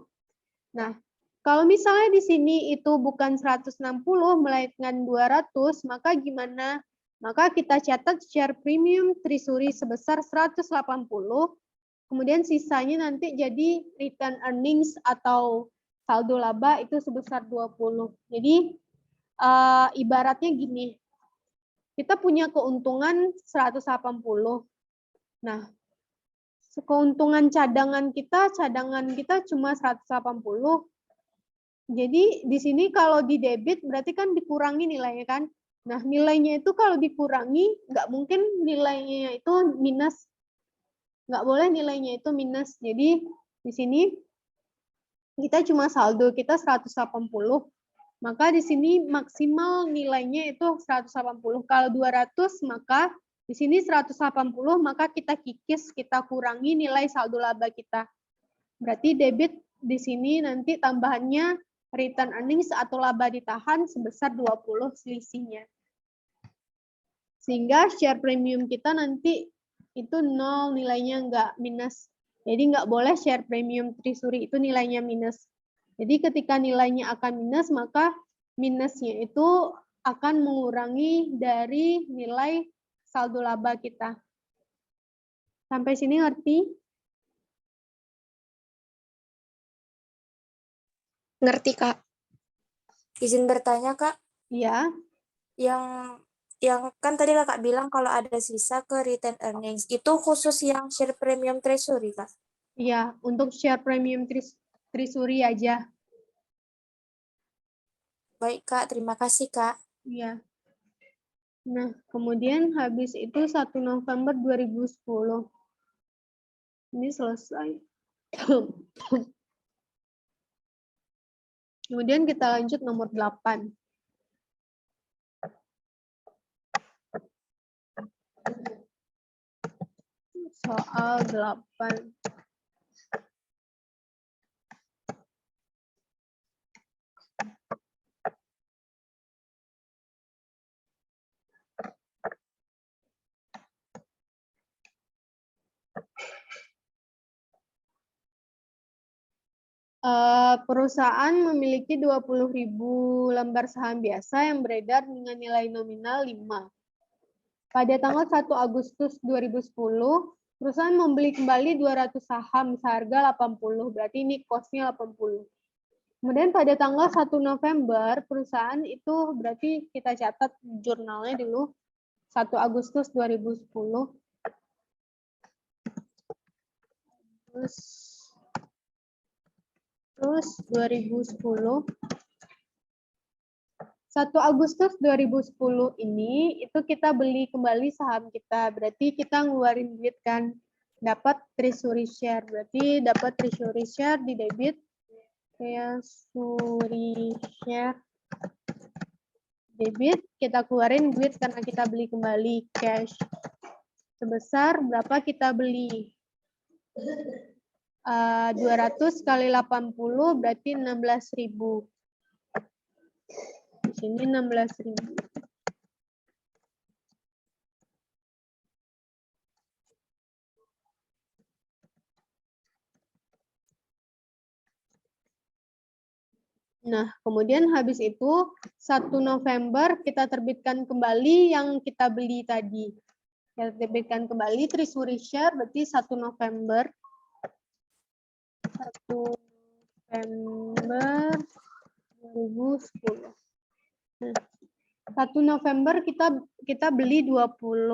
Nah, kalau misalnya di sini itu bukan 160 melainkan 200, maka gimana? Maka kita catat share premium treasury sebesar 180, kemudian sisanya nanti jadi return earnings atau saldo laba itu sebesar 20. Jadi ibaratnya gini, kita punya keuntungan 180. Nah, keuntungan cadangan kita cuma 180. Jadi di sini kalau di debit berarti kan dikurangi nilainya kan. Nah, nilainya itu kalau dikurangi nggak mungkin nilainya itu minus. Nggak boleh nilainya itu minus. Jadi di sini kita cuma saldo kita 180. Maka di sini maksimal nilainya itu 180. Kalau 200 maka di sini 180 maka kita kikis, kita kurangi nilai saldo laba kita. Berarti debit di sini nanti tambahannya return earnings atau laba ditahan sebesar 20 selisihnya. Sehingga share premium kita nanti itu 0 nilainya nggak minus. Jadi nggak boleh share premium treasury itu nilainya minus. Jadi ketika nilainya akan minus, maka minusnya itu akan mengurangi dari nilai saldo laba kita. Sampai sini ngerti? Ngerti, Kak. Izin bertanya, Kak. Iya. Yang kan tadi Kakak bilang kalau ada sisa ke return earnings, itu khusus yang share premium treasury, Kak? Iya, untuk share premium treasury aja. Baik, Kak. Terima kasih, Kak. Iya. Nah, kemudian habis itu 1 November 2010. Ini selesai. Kemudian kita lanjut nomor 8. Soal 8. Perusahaan memiliki 20.000 lembar saham biasa yang beredar dengan nilai nominal 5. Pada tanggal 1 Agustus 2010, perusahaan membeli kembali 200 saham seharga 80, berarti ini cost-nya 80. Kemudian pada tanggal 1 November, perusahaan itu berarti kita catat jurnalnya dulu, 1 Agustus 2010. Terus 2010. 1 Agustus 2010 ini itu kita beli kembali saham kita. Berarti kita ngeluarin duit kan. Dapat treasury share. Berarti dapat treasury share di debit. Treasury share debit. Kita keluarin duit karena kita beli kembali cash. Sebesar berapa kita beli? 200 kali 80 berarti 16.000. Di sini 16.000. Nah, kemudian habis itu 1 November kita terbitkan kembali yang kita beli tadi. Kita terbitkan kembali Treasury share berarti 1 November. 1 November 2010. Nah, 1 November kita beli 200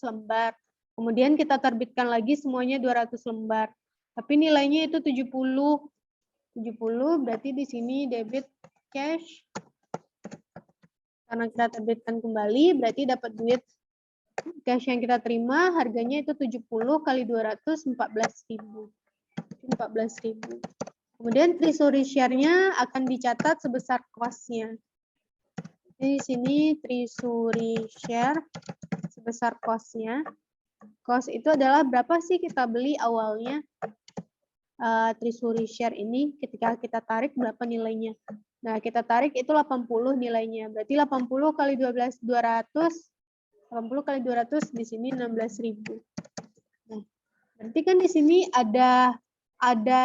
lembar. Kemudian kita terbitkan lagi semuanya 200 lembar. Tapi nilainya itu 70 berarti di sini debit cash. Karena kita terbitkan kembali berarti dapat duit cash yang kita terima harganya itu 70 kali 200 14.000. 14.000. Kemudian treasury share-nya akan dicatat sebesar cost-nya. Di sini treasury share sebesar cost-nya. Cost itu adalah berapa sih kita beli awalnya treasury share ini, ketika kita tarik berapa nilainya. Nah, kita tarik itu 80 nilainya. Berarti 80 kali 200 di sini 16.000. Nah, berarti kan di sini ada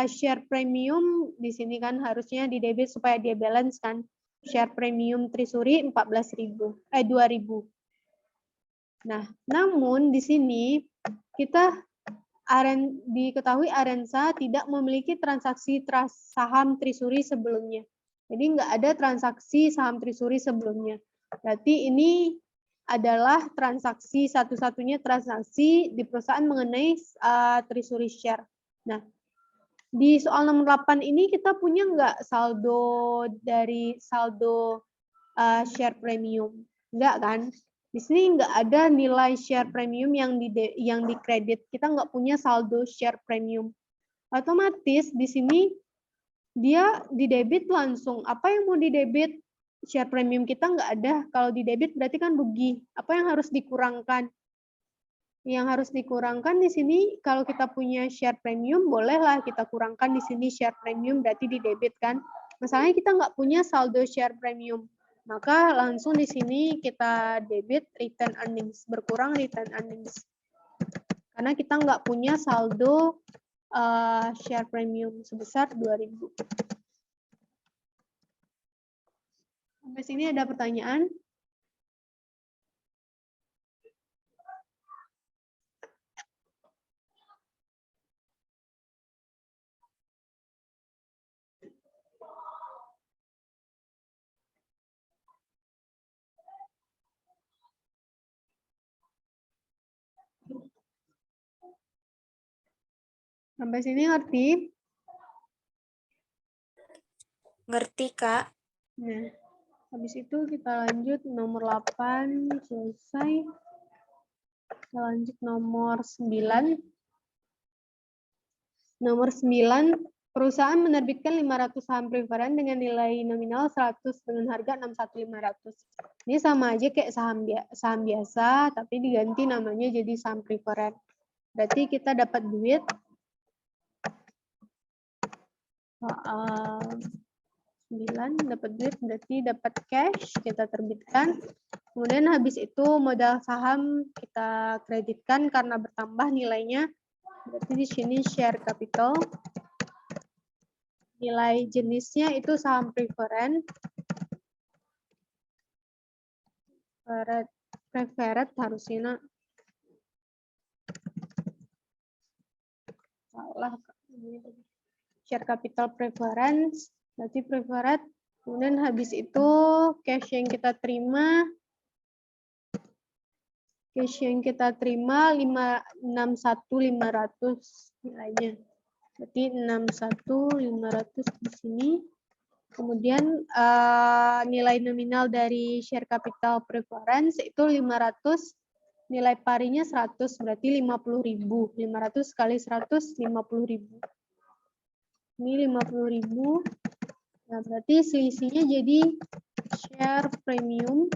share premium di sini kan harusnya di debit supaya dia balance kan. Share premium treasury 2.000. Nah, namun di sini kita diketahui Arensa tidak memiliki transaksi saham treasury sebelumnya. Jadi nggak ada transaksi saham treasury sebelumnya. Berarti ini adalah transaksi satu-satunya transaksi di perusahaan mengenai treasury share. Nah, di soal nomor 8 ini kita punya nggak saldo dari saldo share premium? Nggak kan? Di sini nggak ada nilai share premium yang dikredit. Kita nggak punya saldo share premium. Otomatis di sini dia didebit langsung. Apa yang mau didebit? Share premium kita nggak ada. Kalau didebit berarti kan rugi. Apa yang harus dikurangkan? Yang harus dikurangkan di sini kalau kita punya share premium, bolehlah kita kurangkan di sini share premium berarti didebit kan. Misalnya kita nggak punya saldo share premium. Maka langsung di sini kita debit return earnings, berkurang return earnings. Karena kita nggak punya saldo share premium sebesar 2.000. Sampai sini ada pertanyaan? Sampai sini ngerti? Ngerti, Kak. Nah, habis itu kita lanjut nomor 8, selesai. Kita lanjut nomor 9. Nomor 9, perusahaan menerbitkan 500 saham preferen dengan nilai nominal 100 dengan harga 61.500. Ini sama aja kayak saham biasa, tapi diganti namanya jadi saham preferen. Berarti kita dapat duit 9 dapat duit berarti dapat cash kita terbitkan. Kemudian habis itu modal saham kita kreditkan karena bertambah nilainya. Berarti di sini share capital. Nilai jenisnya itu saham preferen. Preferred harusnya salah. Share capital preference, berarti preferred. Kemudian habis itu cash yang kita terima 61.500 nilainya. Berarti 61.500 di sini. Kemudian nilai nominal dari share capital preference itu 500. Nilai parinya 100, berarti 50.000. 500 kali 100, 50.000. Ini 50.000. Nah, berarti selisihnya jadi share premium.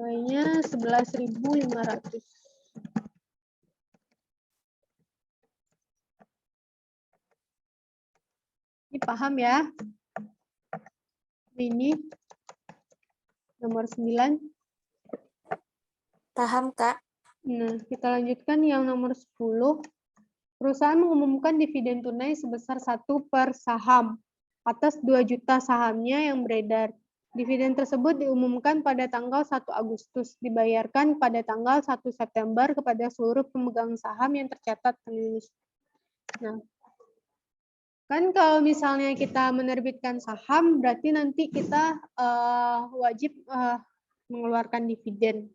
Nilainya 11.500. Ini paham ya? Ini nomor 9. Paham, Kak? Nah, kita lanjutkan yang nomor 10. Perusahaan mengumumkan dividen tunai sebesar 1 per saham atas 2 juta sahamnya yang beredar. Dividen tersebut diumumkan pada tanggal 1 Agustus, dibayarkan pada tanggal 1 September kepada seluruh pemegang saham yang tercatat terlulus. Nah, kan kalau misalnya kita menerbitkan saham, berarti nanti kita wajib mengeluarkan dividen.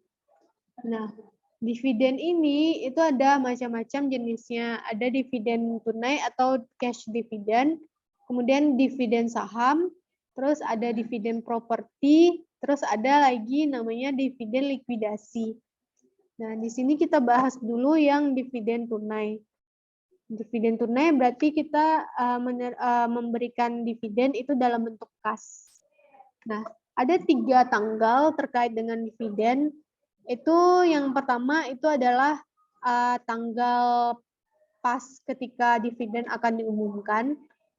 Nah, dividen ini itu ada macam-macam jenisnya. Ada dividen tunai atau cash dividen, kemudian dividen saham, terus ada dividen properti, terus ada lagi namanya dividen likuidasi. Nah, di sini kita bahas dulu yang dividen tunai. Dividen tunai berarti kita memberikan dividen itu dalam bentuk kas. Nah, ada 3 tanggal terkait dengan dividen. Itu yang pertama itu adalah tanggal pas ketika dividen akan diumumkan.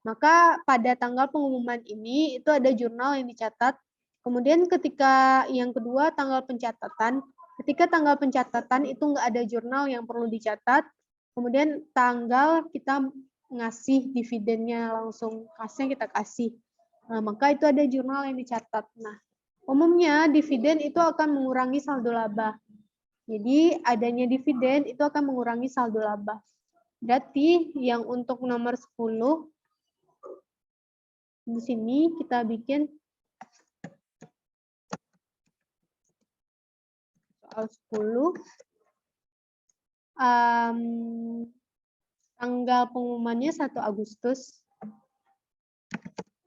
Maka pada tanggal pengumuman ini itu ada jurnal yang dicatat. Kemudian ketika yang kedua tanggal pencatatan. Ketika tanggal pencatatan itu nggak ada jurnal yang perlu dicatat. Kemudian tanggal kita ngasih dividennya langsung, kasnya kita kasih. Nah, maka itu ada jurnal yang dicatat. Nah, umumnya dividen itu akan mengurangi saldo laba. Jadi adanya dividen itu akan mengurangi saldo laba. Berarti yang untuk nomor 10 di sini kita bikin soal 10. Tanggal pengumumannya 1 Agustus.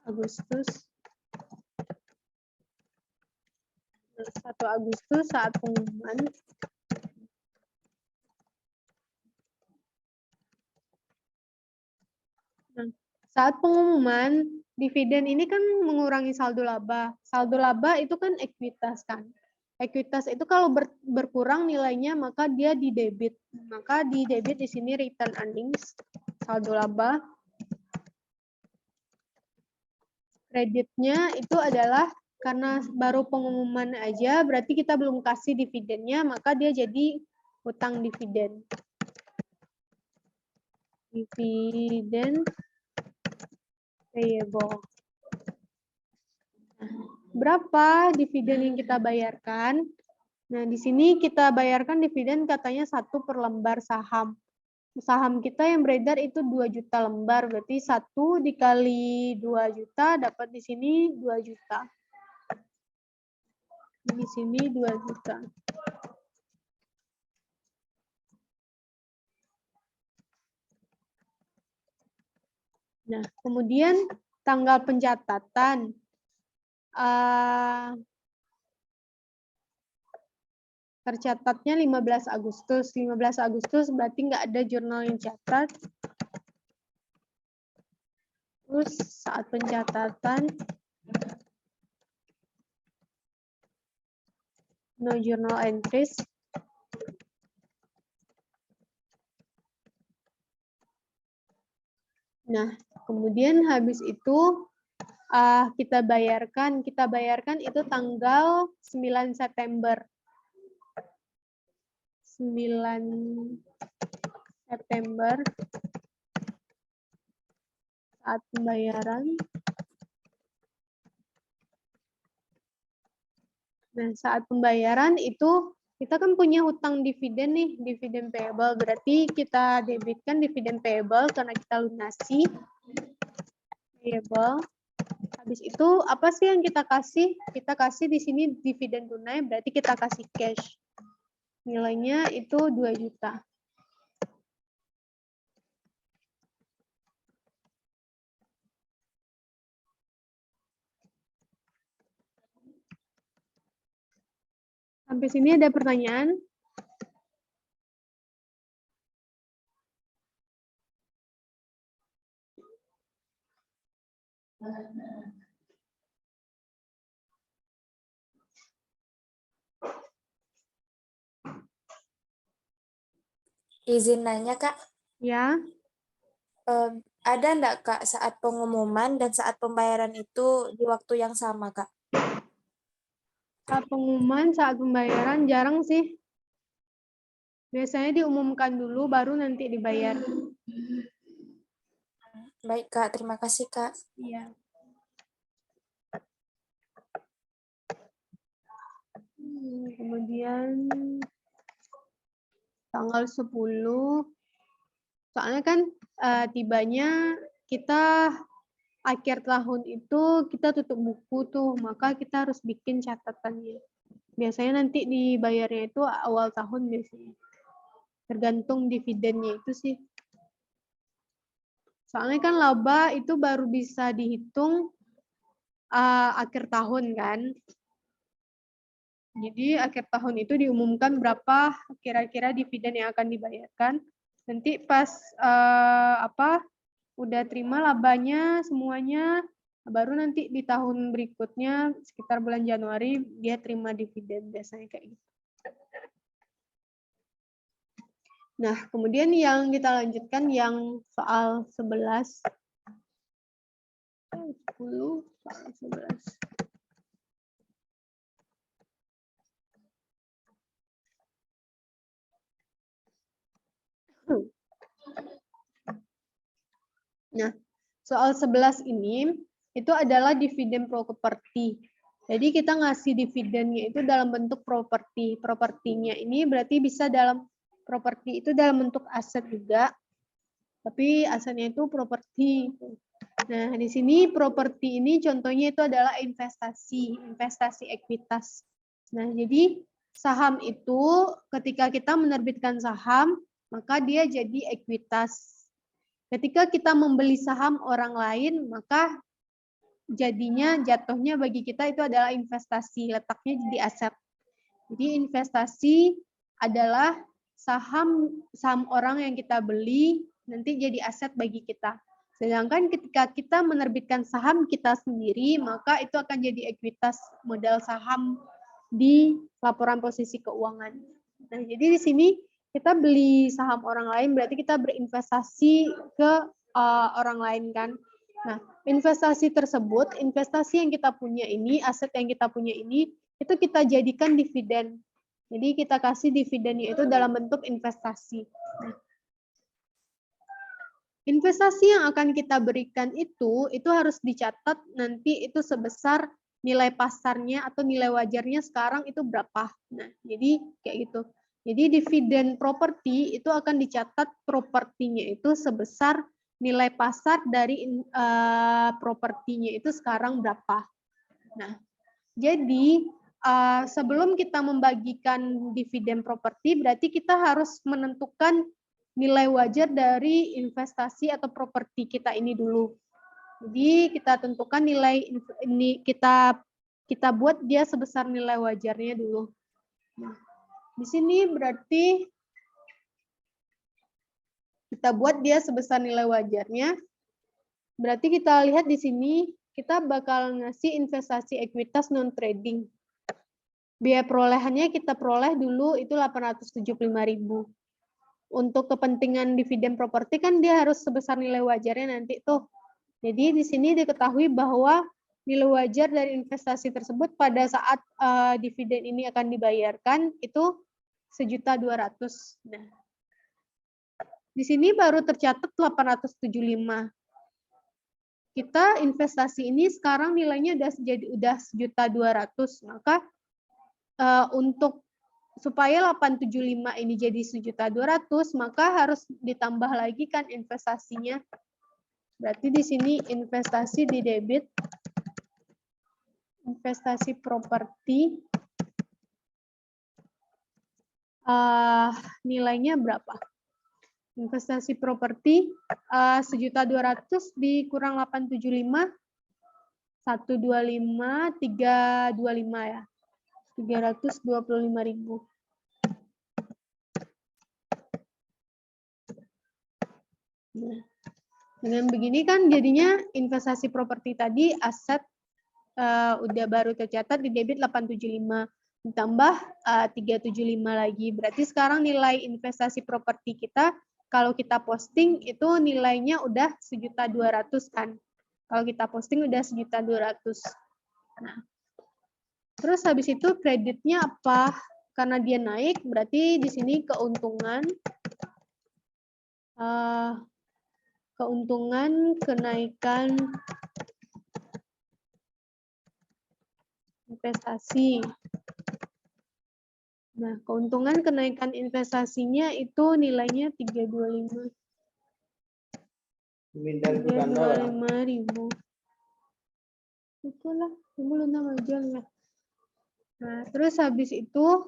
1 Agustus saat pengumuman. Nah, saat pengumuman, dividen ini kan mengurangi saldo laba. Saldo laba itu kan ekuitas kan. Ekuitas itu kalau berkurang nilainya maka dia di debit. Maka di debit di sini return earnings, saldo laba. Kreditnya itu adalah karena baru pengumuman aja, berarti kita belum kasih dividennya, maka dia jadi hutang dividen. Dividen payable. Nah, berapa dividen yang kita bayarkan? Nah, di sini kita bayarkan dividen katanya 1 per lembar saham. Saham kita yang beredar itu 2 juta lembar, berarti 1 dikali 2 juta dapat di sini 2 juta. Di sini 2 juta. Nah, kemudian tanggal pencatatan. Tercatatnya 15 Agustus. 15 Agustus berarti nggak ada jurnal yang catat. Terus saat pencatatan, no journal entries. Nah, kemudian habis itu kita bayarkan itu tanggal 9 September. 9 September saat pembayaran. Nah, saat pembayaran itu kita kan punya hutang dividen nih, dividen payable. Berarti kita debitkan dividen payable karena kita lunasi. Payable. Habis itu apa sih yang kita kasih? Kita kasih di sini dividen tunai, berarti kita kasih cash. Nilainya itu 2 juta. Sampai sini ada pertanyaan? Izin nanya, Kak. Ya, Ada enggak, Kak, saat pengumuman dan saat pembayaran itu di waktu yang sama, Kak? saat pengumuman, saat pembayaran jarang sih. Biasanya diumumkan dulu, baru nanti dibayar. Baik, Kak. Terima kasih, Kak. Iya. Kemudian tanggal 10, soalnya kan tibanya kita akhir tahun itu kita tutup buku tuh, maka kita harus bikin catatannya. Biasanya nanti dibayarnya itu awal tahun biasanya. Tergantung dividennya itu sih. Soalnya kan laba itu baru bisa dihitung akhir tahun kan. Jadi akhir tahun itu diumumkan berapa kira-kira dividen yang akan dibayarkan. Nanti pas udah terima labanya semuanya, baru nanti di tahun berikutnya sekitar bulan Januari dia terima dividen biasanya kayak gitu. Nah, kemudian yang kita lanjutkan yang soal 11. 10, soal 11. Nah, soal 11 ini itu adalah dividen properti. Jadi kita ngasih dividennya itu dalam bentuk properti. Propertinya ini berarti bisa dalam properti itu dalam bentuk aset juga. Tapi asetnya itu properti. Nah, di sini properti ini contohnya itu adalah investasi ekuitas. Nah, jadi saham itu ketika kita menerbitkan saham, maka dia jadi ekuitas. Ketika kita membeli saham orang lain, maka jatuhnya bagi kita itu adalah investasi, letaknya jadi aset. Jadi investasi adalah saham orang yang kita beli nanti jadi aset bagi kita. Sedangkan ketika kita menerbitkan saham kita sendiri, maka itu akan jadi ekuitas modal saham di laporan posisi keuangan. Nah, jadi di sini kita beli saham orang lain berarti kita berinvestasi ke orang lain kan. Nah, investasi tersebut, investasi yang kita punya ini, aset yang kita punya ini, itu kita jadikan dividen. Jadi kita kasih dividennya itu dalam bentuk investasi. Nah, investasi yang akan kita berikan itu harus dicatat nanti itu sebesar nilai pasarnya atau nilai wajarnya sekarang itu berapa. Nah, jadi kayak gitu. Jadi dividen properti itu akan dicatat propertinya itu sebesar nilai pasar dari propertinya itu sekarang berapa. Nah, jadi sebelum kita membagikan dividen properti, berarti kita harus menentukan nilai wajar dari investasi atau properti kita ini dulu. Jadi kita tentukan nilai ini kita buat dia sebesar nilai wajarnya dulu. Nah, di sini berarti kita buat dia sebesar nilai wajarnya. Berarti kita lihat di sini kita bakal ngasih investasi ekuitas non trading. Biaya perolehannya kita peroleh dulu itu 875.000. Untuk kepentingan dividen properti kan dia harus sebesar nilai wajarnya nanti tuh. Jadi di sini diketahui bahwa nilai wajar dari investasi tersebut pada saat dividen ini akan dibayarkan itu 1.200.000. Nah, di sini baru tercatat 875. Kita investasi ini sekarang nilainya udah 1.200.000, maka untuk supaya 875 ini jadi 1.200.000, maka harus ditambah lagi kan investasinya. Berarti di sini investasi di debit, investasi properti, nilainya berapa? Investasi properti 1.200.000 dikurang 875, 125, 325 ya. 325.000. Nah, dengan begini kan jadinya investasi properti tadi aset udah baru tercatat di debit 875. ditambah 375 lagi. Berarti sekarang nilai investasi properti kita kalau kita posting itu nilainya udah 1.200.000 kan. Kalau kita posting udah 1.200.000. Nah, terus habis itu kreditnya apa? Karena dia naik, berarti di sini keuntungan kenaikan investasi. Nah, keuntungan kenaikan investasinya itu nilainya 325. 325.000. Itulah, belum aja ya. Nah, terus habis itu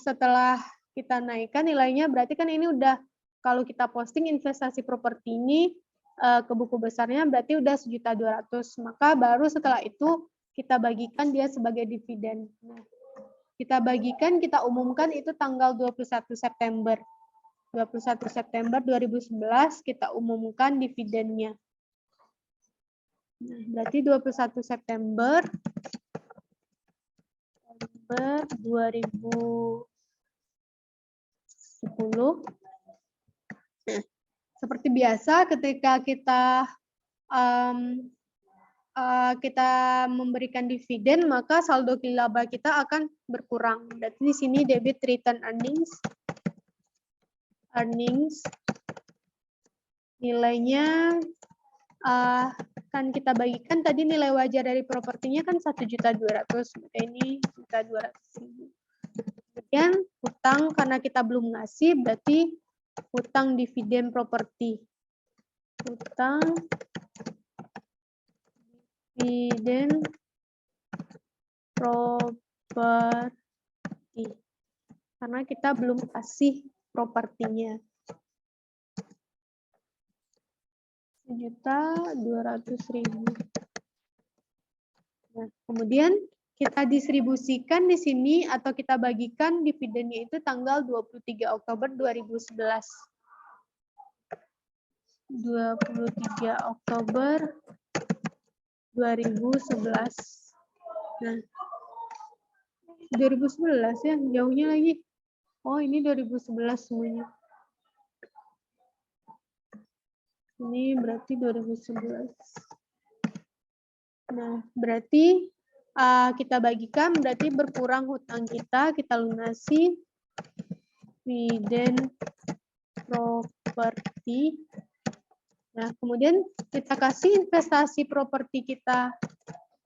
setelah kita naikkan nilainya, berarti kan ini udah kalau kita posting investasi properti ini ke buku besarnya berarti udah 1.200.000. Maka baru setelah itu kita bagikan dia sebagai dividen. Nah, kita bagikan, kita umumkan itu tanggal 21 September. 21 September 2011 kita umumkan dividennya. Nah, berarti 21 September 2010. Nah, seperti biasa ketika kita memberikan dividen, maka saldo laba kita akan berkurang. Berarti di sini debit return earnings nilainya kan kita bagikan tadi nilai wajar dari propertinya kan 1.200.000, maka ini 1.200.000. Kemudian hutang karena kita belum ngasih berarti hutang dividen properti. Hutang dividen properti. Karena kita belum kasih propertinya. 1.200.000. Nah, kemudian kita distribusikan di sini atau kita bagikan dividennya itu tanggal 23 Oktober 2011. 23 Oktober 2011. Nah, 2011 ya, jauhnya lagi. Oh, ini 2011 semuanya. Ini berarti 2011. Nah, berarti kita bagikan, berarti berkurang hutang kita lunasi dividen properti. Nah, kemudian kita kasih investasi properti kita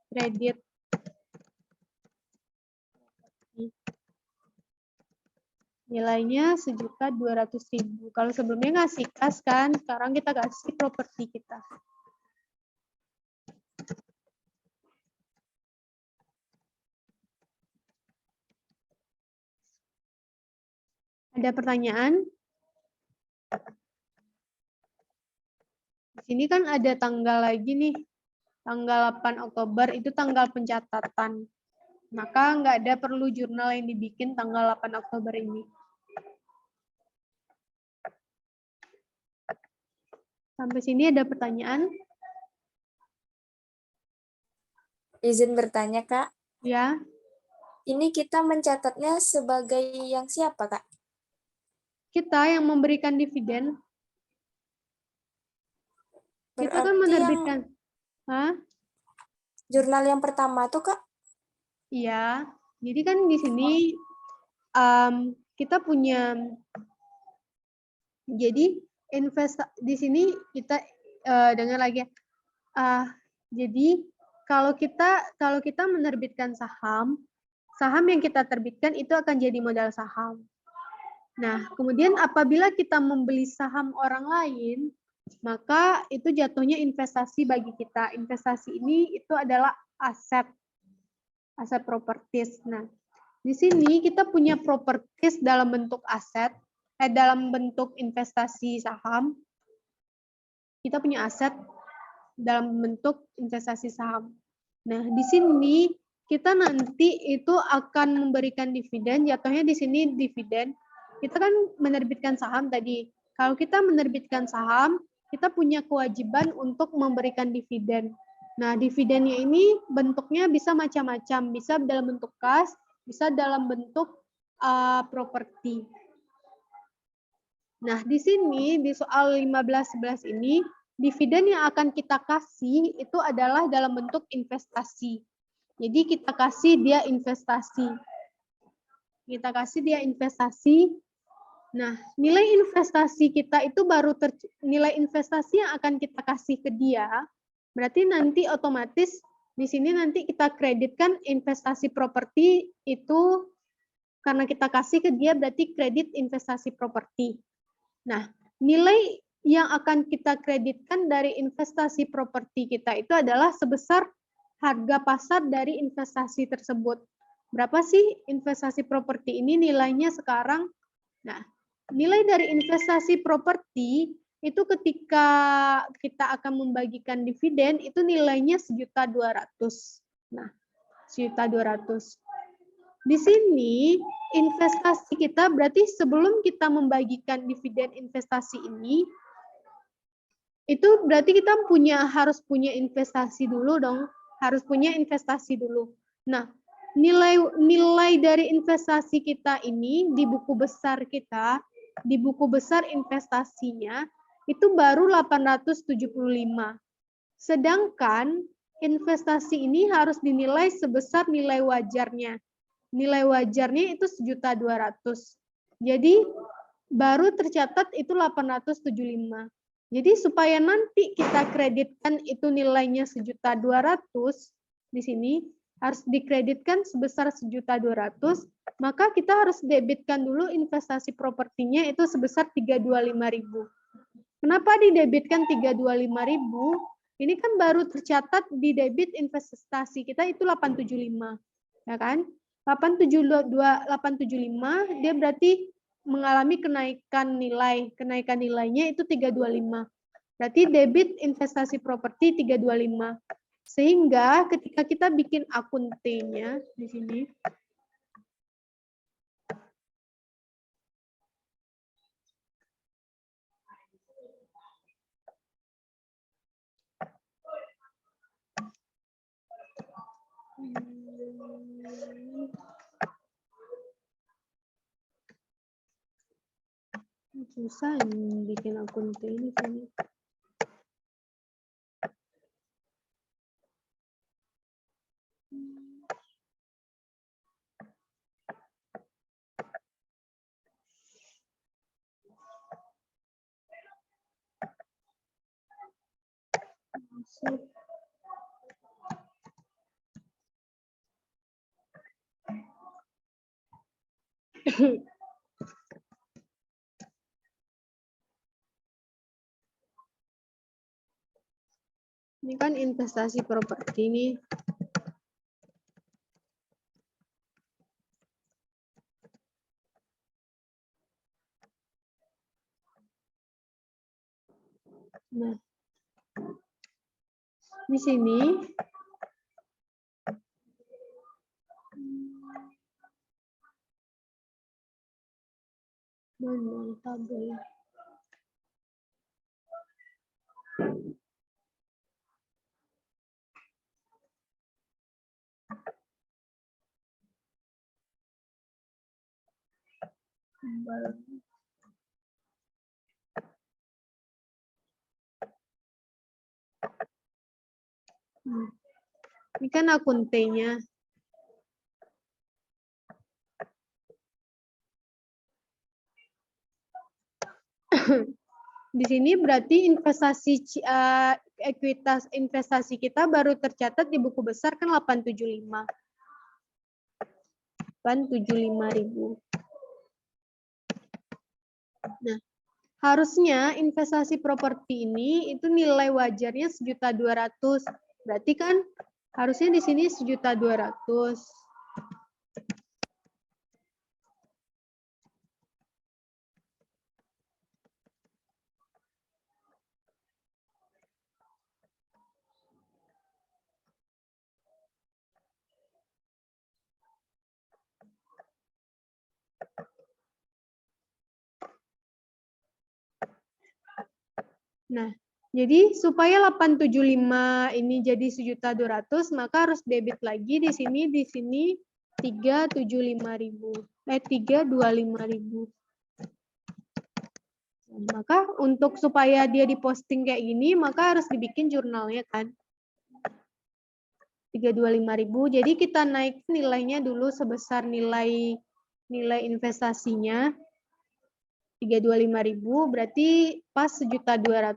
kredit. Nilainya 1.200.000. Kalau sebelumnya ngasih kas kan, sekarang kita kasih properti kita. Ada pertanyaan? Di sini kan ada tanggal lagi nih. Tanggal 8 Oktober itu tanggal pencatatan. Maka nggak ada perlu jurnal yang dibikin tanggal 8 Oktober ini. Sampai sini ada pertanyaan? Izin bertanya, Kak. Ya. Ini kita mencatatnya sebagai yang siapa, Kak? Kita yang memberikan dividen. Kita kan menerbitkan. Hah? Jurnal yang pertama tuh, Kak? Iya. Jadi kan di sini kita punya. Jadi di sini kita dengar lagi. Jadi kalau kita menerbitkan saham yang kita terbitkan itu akan jadi modal saham. Nah, kemudian apabila kita membeli saham orang lain, maka itu jatuhnya investasi bagi kita. Investasi ini itu adalah aset properties. Nah, di sini kita punya properties dalam bentuk aset, dalam bentuk investasi saham. Kita punya aset dalam bentuk investasi saham. Nah, di sini kita nanti itu akan memberikan dividen, jatuhnya di sini dividen. Kita kan menerbitkan saham tadi. Kalau kita menerbitkan saham, kita punya kewajiban untuk memberikan dividen. Nah, dividennya ini bentuknya bisa macam-macam, bisa dalam bentuk kas, bisa dalam bentuk properti. Nah, di sini di soal 15-11 ini, dividen yang akan kita kasih itu adalah dalam bentuk investasi. Jadi kita kasih dia investasi. Kita kasih dia investasi. Nah, nilai investasi kita itu baru nilai investasi yang akan kita kasih ke dia. Berarti nanti otomatis di sini nanti kita kreditkan investasi properti itu karena kita kasih ke dia berarti kredit investasi properti. Nah, nilai yang akan kita kreditkan dari investasi properti kita itu adalah sebesar harga pasar dari investasi tersebut. Berapa sih investasi properti ini nilainya sekarang? Nah, nilai dari investasi properti itu ketika kita akan membagikan dividen itu nilainya 1.200.000. Nah, 1.200.000. Di sini investasi kita berarti sebelum kita membagikan dividen investasi ini itu berarti kita harus punya investasi dulu dong, harus punya investasi dulu. Nah, nilai dari investasi kita ini di buku besar kita, di buku besar investasinya itu baru 875. Sedangkan investasi ini harus dinilai sebesar nilai wajarnya. Nilai wajarnya itu 1.200.000. Jadi baru tercatat itu 875. Jadi supaya nanti kita kreditkan itu nilainya 1.200.000 di sini harus dikreditkan sebesar 1.200.000, maka kita harus debitkan dulu investasi propertinya itu sebesar 325.000. Kenapa didebitkan 325.000? Ini kan baru tercatat di debit investasi kita itu 875, ya kan? 875 dia berarti mengalami kenaikan nilai. Kenaikan nilainya itu 325. Berarti debit investasi properti 325. Sehingga ketika kita bikin akun T-nya di sini susah bikin akun T ini sini. Ini kan investasi properti nih. Nah, di sini mana tabel? Ini kan akun T-nya. Di sini berarti ekuitas investasi kita baru tercatat di buku besar kan 875. 875.000. Nah, harusnya investasi properti ini itu nilai wajarnya 1.200.000. Berarti kan harusnya di sini 1.200.000. Nah, jadi supaya 875 ini jadi 1.200.000, maka harus debit lagi di sini 325.000. 325.000. Maka untuk supaya dia diposting kayak gini, maka harus dibikin jurnalnya kan. 325.000. Jadi kita naik nilainya dulu sebesar nilai investasinya 325.000, berarti pas 1.200.000.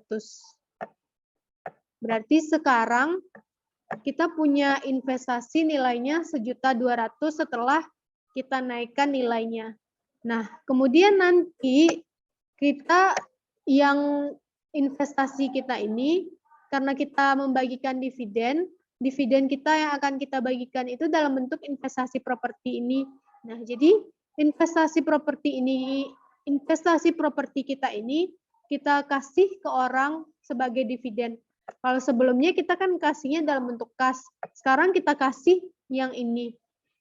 Berarti sekarang kita punya investasi nilainya 1.200.000 setelah kita naikkan nilainya. Nah, kemudian nanti kita yang investasi kita ini, karena kita membagikan dividen kita yang akan kita bagikan itu dalam bentuk investasi properti ini. Nah, jadi investasi properti kita ini kita kasih ke orang sebagai dividen. Kalau sebelumnya kita kan kasihnya dalam bentuk kas. Sekarang kita kasih yang ini.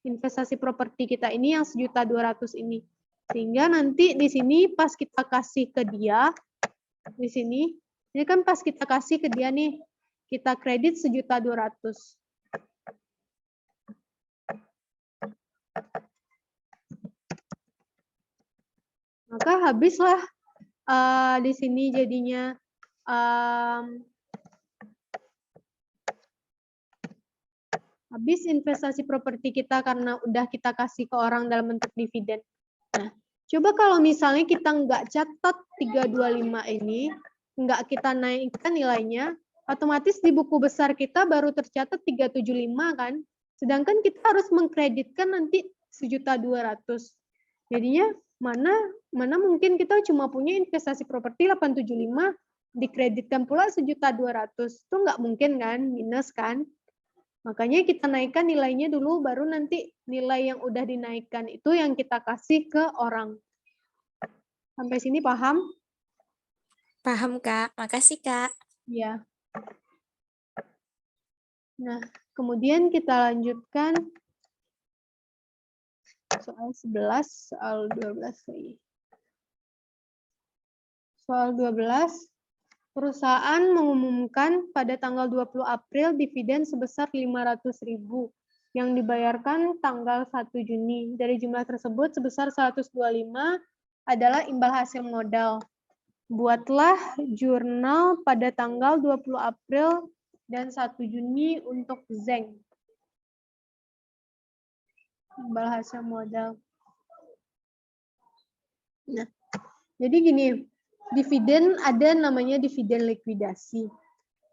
Investasi properti kita ini yang 1.200.000 ini. Sehingga nanti di sini pas kita kasih ke dia, di sini, ini kan pas kita kasih ke dia nih, kita kredit 1.200.000. Maka habislah di sini jadinya habis investasi properti kita karena udah kita kasih ke orang dalam bentuk dividen. Nah, coba kalau misalnya kita nggak catat 325 ini, nggak kita naikkan nilainya, otomatis di buku besar kita baru tercatat 375 kan, sedangkan kita harus mengkreditkan nanti 1.200.000. Jadinya mana mungkin kita cuma punya investasi properti 875, dikreditkan pula 1.200.000, itu nggak mungkin kan, minus kan. Makanya kita naikkan nilainya dulu, baru nanti nilai yang udah dinaikkan itu yang kita kasih ke orang. Sampai sini paham? Paham, Kak. Makasih, Kak. Ya. Nah, kemudian kita lanjutkan soal 11, soal 12 lagi. Soal 12, perusahaan mengumumkan pada tanggal 20 April dividen sebesar 500.000 yang dibayarkan tanggal 1 Juni. Dari jumlah tersebut sebesar 125 adalah imbal hasil modal. Buatlah jurnal pada tanggal 20 April dan 1 Juni untuk Zeng. Imbal hasil modal. Nah, jadi gini, dividen ada namanya dividen likuidasi.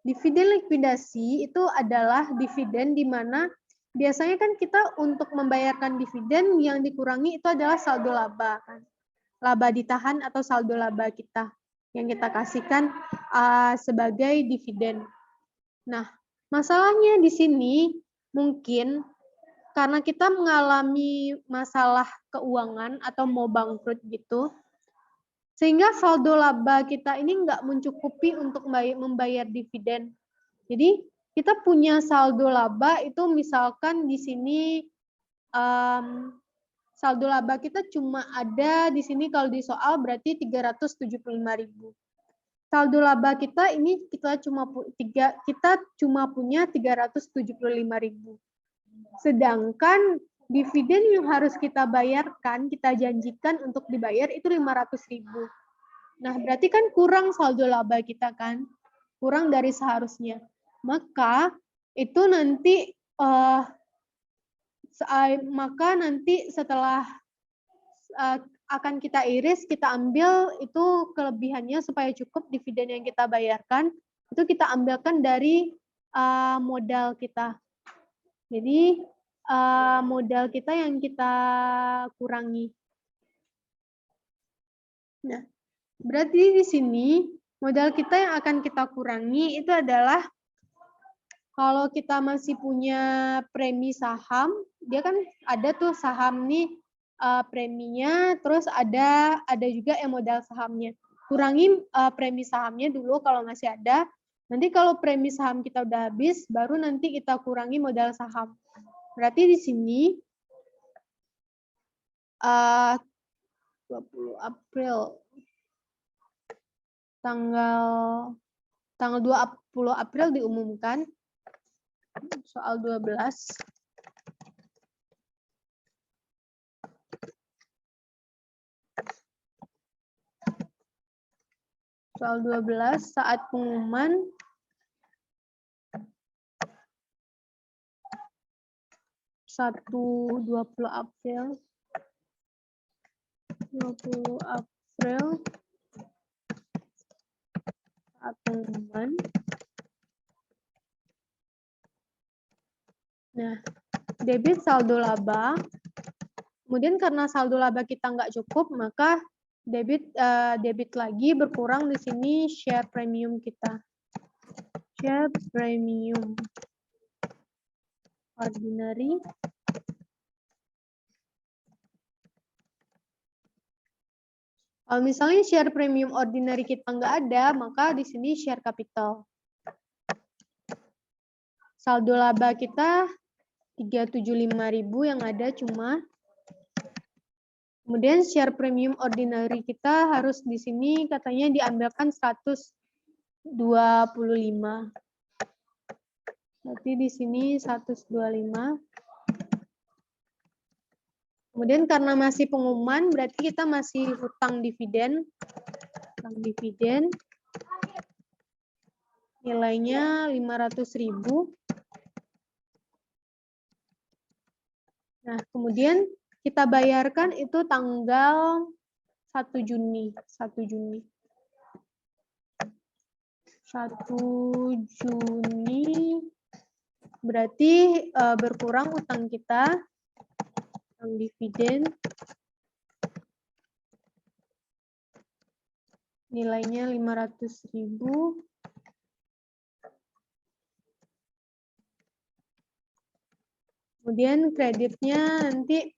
Dividen likuidasi itu adalah dividen di mana biasanya kan kita untuk membayarkan dividen yang dikurangi itu adalah saldo laba kan. Laba ditahan atau saldo laba kita yang kita kasihkan sebagai dividen. Nah, masalahnya di sini mungkin karena kita mengalami masalah keuangan atau mau bangkrut gitu, sehingga saldo laba kita ini nggak mencukupi untuk membayar dividen. Jadi kita punya saldo laba itu misalkan di sini saldo laba kita cuma ada di sini kalau di soal berarti 375.000. Saldo laba kita ini kita cuma punya 375.000. Sedangkan dividen yang harus kita bayarkan, kita janjikan untuk dibayar itu 500.000. Nah, berarti kan kurang saldo laba kita kan? Kurang dari seharusnya. Maka itu nanti setelah akan kita iris, kita ambil itu kelebihannya supaya cukup dividen yang kita bayarkan, itu kita ambilkan dari modal kita. Jadi modal kita yang kita kurangi. Nah, berarti di sini modal kita yang akan kita kurangi itu adalah kalau kita masih punya premi saham, dia kan ada tuh saham nih preminya, terus ada juga yang modal sahamnya. Kurangi premi sahamnya dulu kalau masih ada. Nanti kalau premi saham kita udah habis, baru nanti kita kurangi modal saham. Berarti di sini 20 April tanggal 20 April diumumkan soal 12. Soal 12, saat pengumuman April 20 April saat pengumuman. Nah, debit saldo laba. Kemudian karena saldo laba kita nggak cukup, maka debit lagi berkurang di sini share premium kita. Share premium ordinary. Kalau misalnya share premium ordinary kita nggak ada, maka di sini share capital. Saldo laba kita 375.000, yang ada cuma. Kemudian share premium ordinary kita harus di sini katanya diambilkan 125. Berarti di sini 125. Kemudian karena masih pengumuman, berarti kita masih hutang dividen. Hutang dividen. Nilainya 500.000. Nah, kemudian kita bayarkan itu tanggal 1 Juni. 1 Juni. 1 Juni berarti berkurang utang kita, utang dividen, nilainya 500.000. Kemudian kreditnya nanti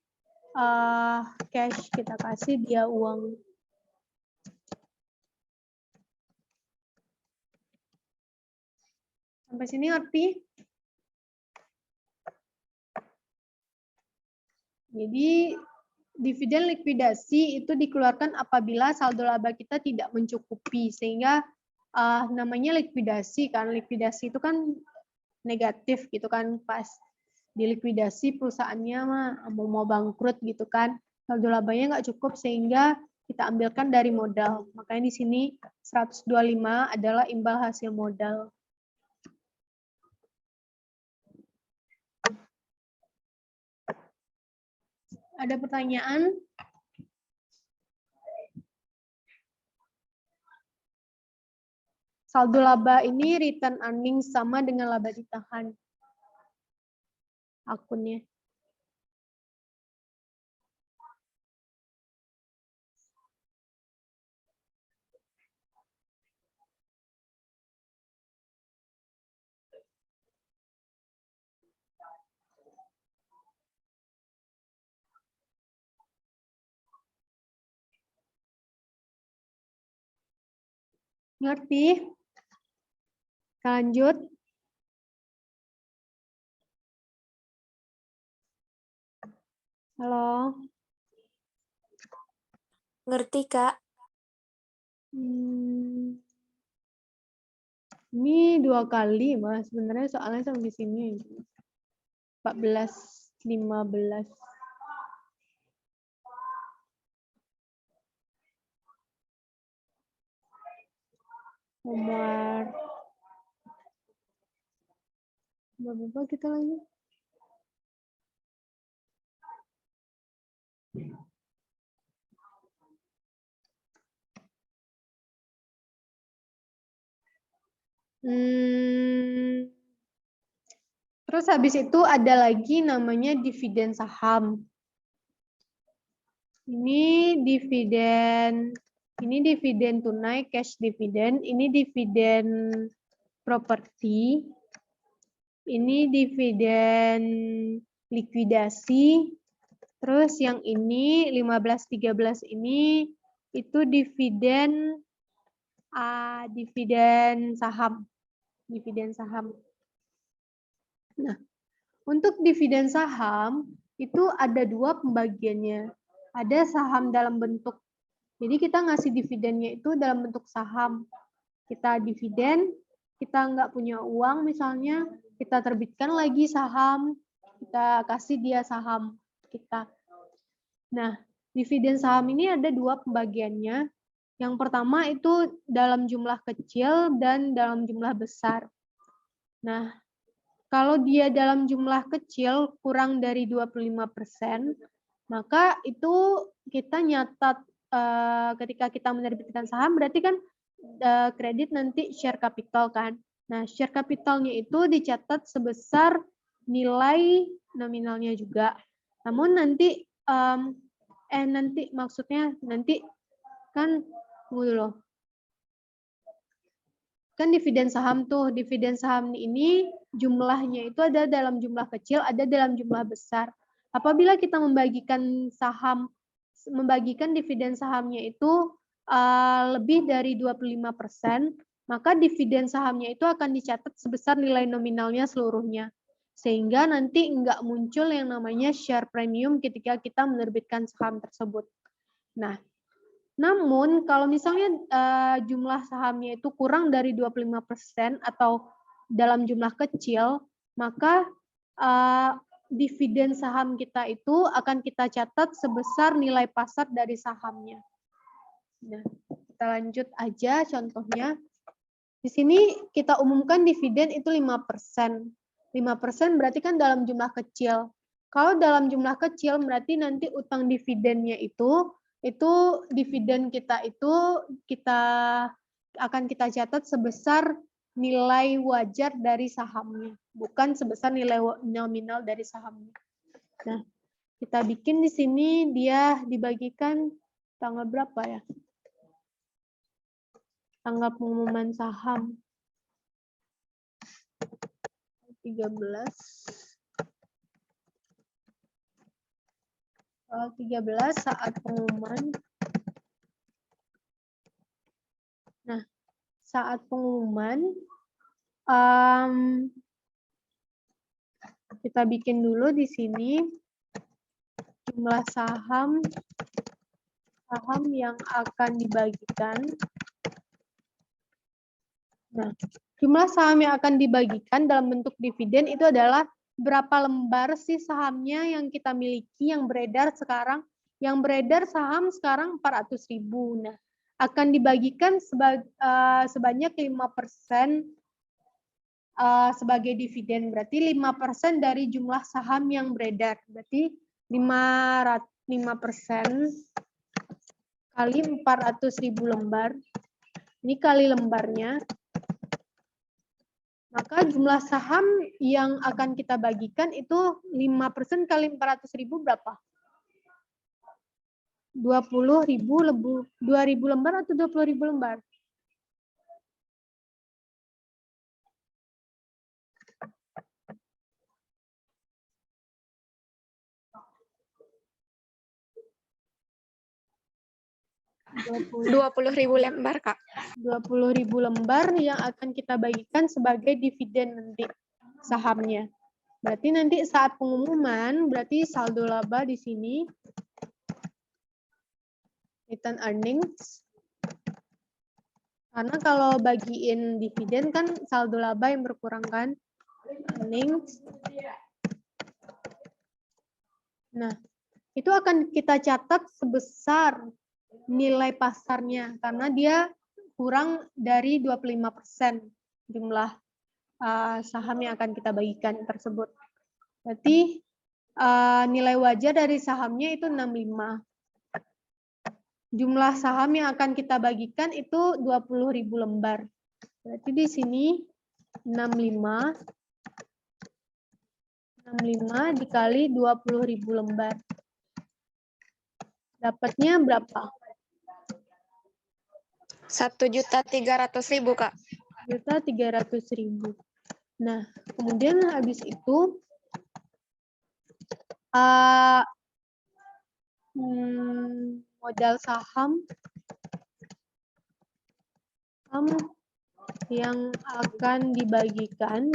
cash, kita kasih dia uang. Sampai sini ngerti? Jadi dividen likuidasi itu dikeluarkan apabila saldo laba kita tidak mencukupi, sehingga namanya likuidasi kan. Likuidasi itu kan negatif gitu kan, pas dilikuidasi perusahaannya mau bangkrut gitu kan, saldo labanya nggak cukup sehingga kita ambilkan dari modal. Makanya di sini 125 adalah imbal hasil modal. Ada pertanyaan? Saldo laba ini return earnings sama dengan laba ditahan akunnya. Ngerti? Lanjut. Halo. Ngerti, Kak? Ini 2 kali, Mas. Sebenarnya soalnya sampai sini. 14, 15. Nomor berapa kita lagi? Terus habis itu ada lagi namanya dividen saham. Ini dividen tunai, cash dividen, ini dividen properti, ini dividen likuidasi, terus yang ini 15-13 ini itu dividen saham. Dividen saham. Nah, untuk dividen saham itu ada 2 pembagiannya. Ada saham dalam bentuk, jadi kita ngasih dividennya itu dalam bentuk saham. Kita dividen, kita nggak punya uang misalnya, kita terbitkan lagi saham, kita kasih dia saham kita. Nah, dividen saham ini ada 2 pembagiannya. Yang pertama itu dalam jumlah kecil dan dalam jumlah besar. Nah, kalau dia dalam jumlah kecil kurang dari 25%, maka itu kita nyatat ketika kita menerbitkan saham berarti kan kredit nanti share capital kan. Nah, share capitalnya itu dicatat sebesar nilai nominalnya juga. Namun nanti nanti kan tunggu dulu. Kan dividen saham tuh, dividen saham ini jumlahnya itu ada dalam jumlah kecil, ada dalam jumlah besar. Apabila kita membagikan dividen sahamnya itu lebih dari 25%, maka dividen sahamnya itu akan dicatat sebesar nilai nominalnya seluruhnya. Sehingga nanti nggak muncul yang namanya share premium ketika kita menerbitkan saham tersebut. Nah, namun kalau misalnya jumlah sahamnya itu kurang dari 25% atau dalam jumlah kecil, maka dividen saham kita itu akan kita catat sebesar nilai pasar dari sahamnya. Nah, kita lanjut aja contohnya. Di sini kita umumkan dividen itu 5%. 5% berarti kan dalam jumlah kecil. Kalau dalam jumlah kecil berarti nanti utang dividennya itu dividen kita itu akan kita catat sebesar nilai wajar dari sahamnya, bukan sebesar nilai nominal dari sahamnya. Nah, kita bikin di sini dia dibagikan tanggal berapa ya? Tanggal pengumuman saham 13 saat pengumuman. Nah, saat pengumuman kita bikin dulu di sini jumlah saham yang akan dibagikan. Nah, jumlah saham yang akan dibagikan dalam bentuk dividen itu adalah berapa lembar sih sahamnya yang kita miliki yang beredar sekarang. Yang beredar saham sekarang 400.000. Nah, akan dibagikan sebanyak 5% sebagai dividen. Berarti 5% dari jumlah saham yang beredar. Berarti 5% kali 400.000 lembar. Ini kali lembarnya. Maka jumlah saham yang akan kita bagikan itu 5% kali 400.000 berapa? 20.000 lembar atau 20.000 lembar? $20.000 lembar, Kak. 20.000 lembar yang akan kita bagikan sebagai dividen nanti sahamnya. Berarti nanti saat pengumuman, berarti saldo laba di sini, return earnings. Karena kalau bagiin dividen kan saldo laba yang berkurang kan, earnings. Nah, itu akan kita catat sebesar nilai pasarnya karena dia kurang dari 25% jumlah saham yang akan kita bagikan tersebut. Berarti nilai wajar dari sahamnya itu 65. Jumlah saham yang akan kita bagikan itu 20.000 lembar. Berarti di sini 65 dikali 20.000 lembar. Dapatnya berapa? 1.300.000, Kak. 1.300.000. Nah, kemudian habis itu modal saham yang akan dibagikan.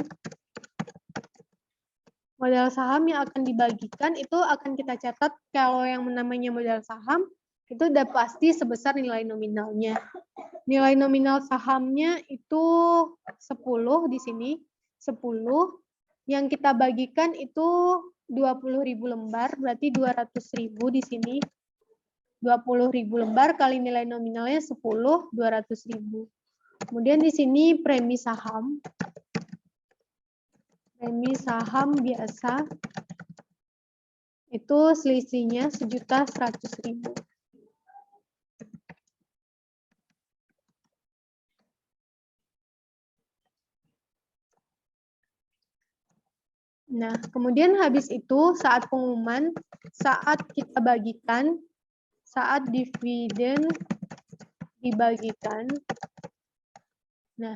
Modal saham yang akan dibagikan itu akan kita catat kalau yang namanya modal saham itu udah pasti sebesar nilai nominalnya. Nilai nominal sahamnya itu 10 di sini, 10. Yang kita bagikan itu 20.000 lembar, berarti 200.000 di sini. 20.000 lembar kali nilai nominalnya 10, 200.000. Kemudian di sini premi saham. Premi saham biasa itu selisihnya 1.100.000. Nah, kemudian habis itu saat pengumuman, saat kita bagikan, saat dividen dibagikan. Nah,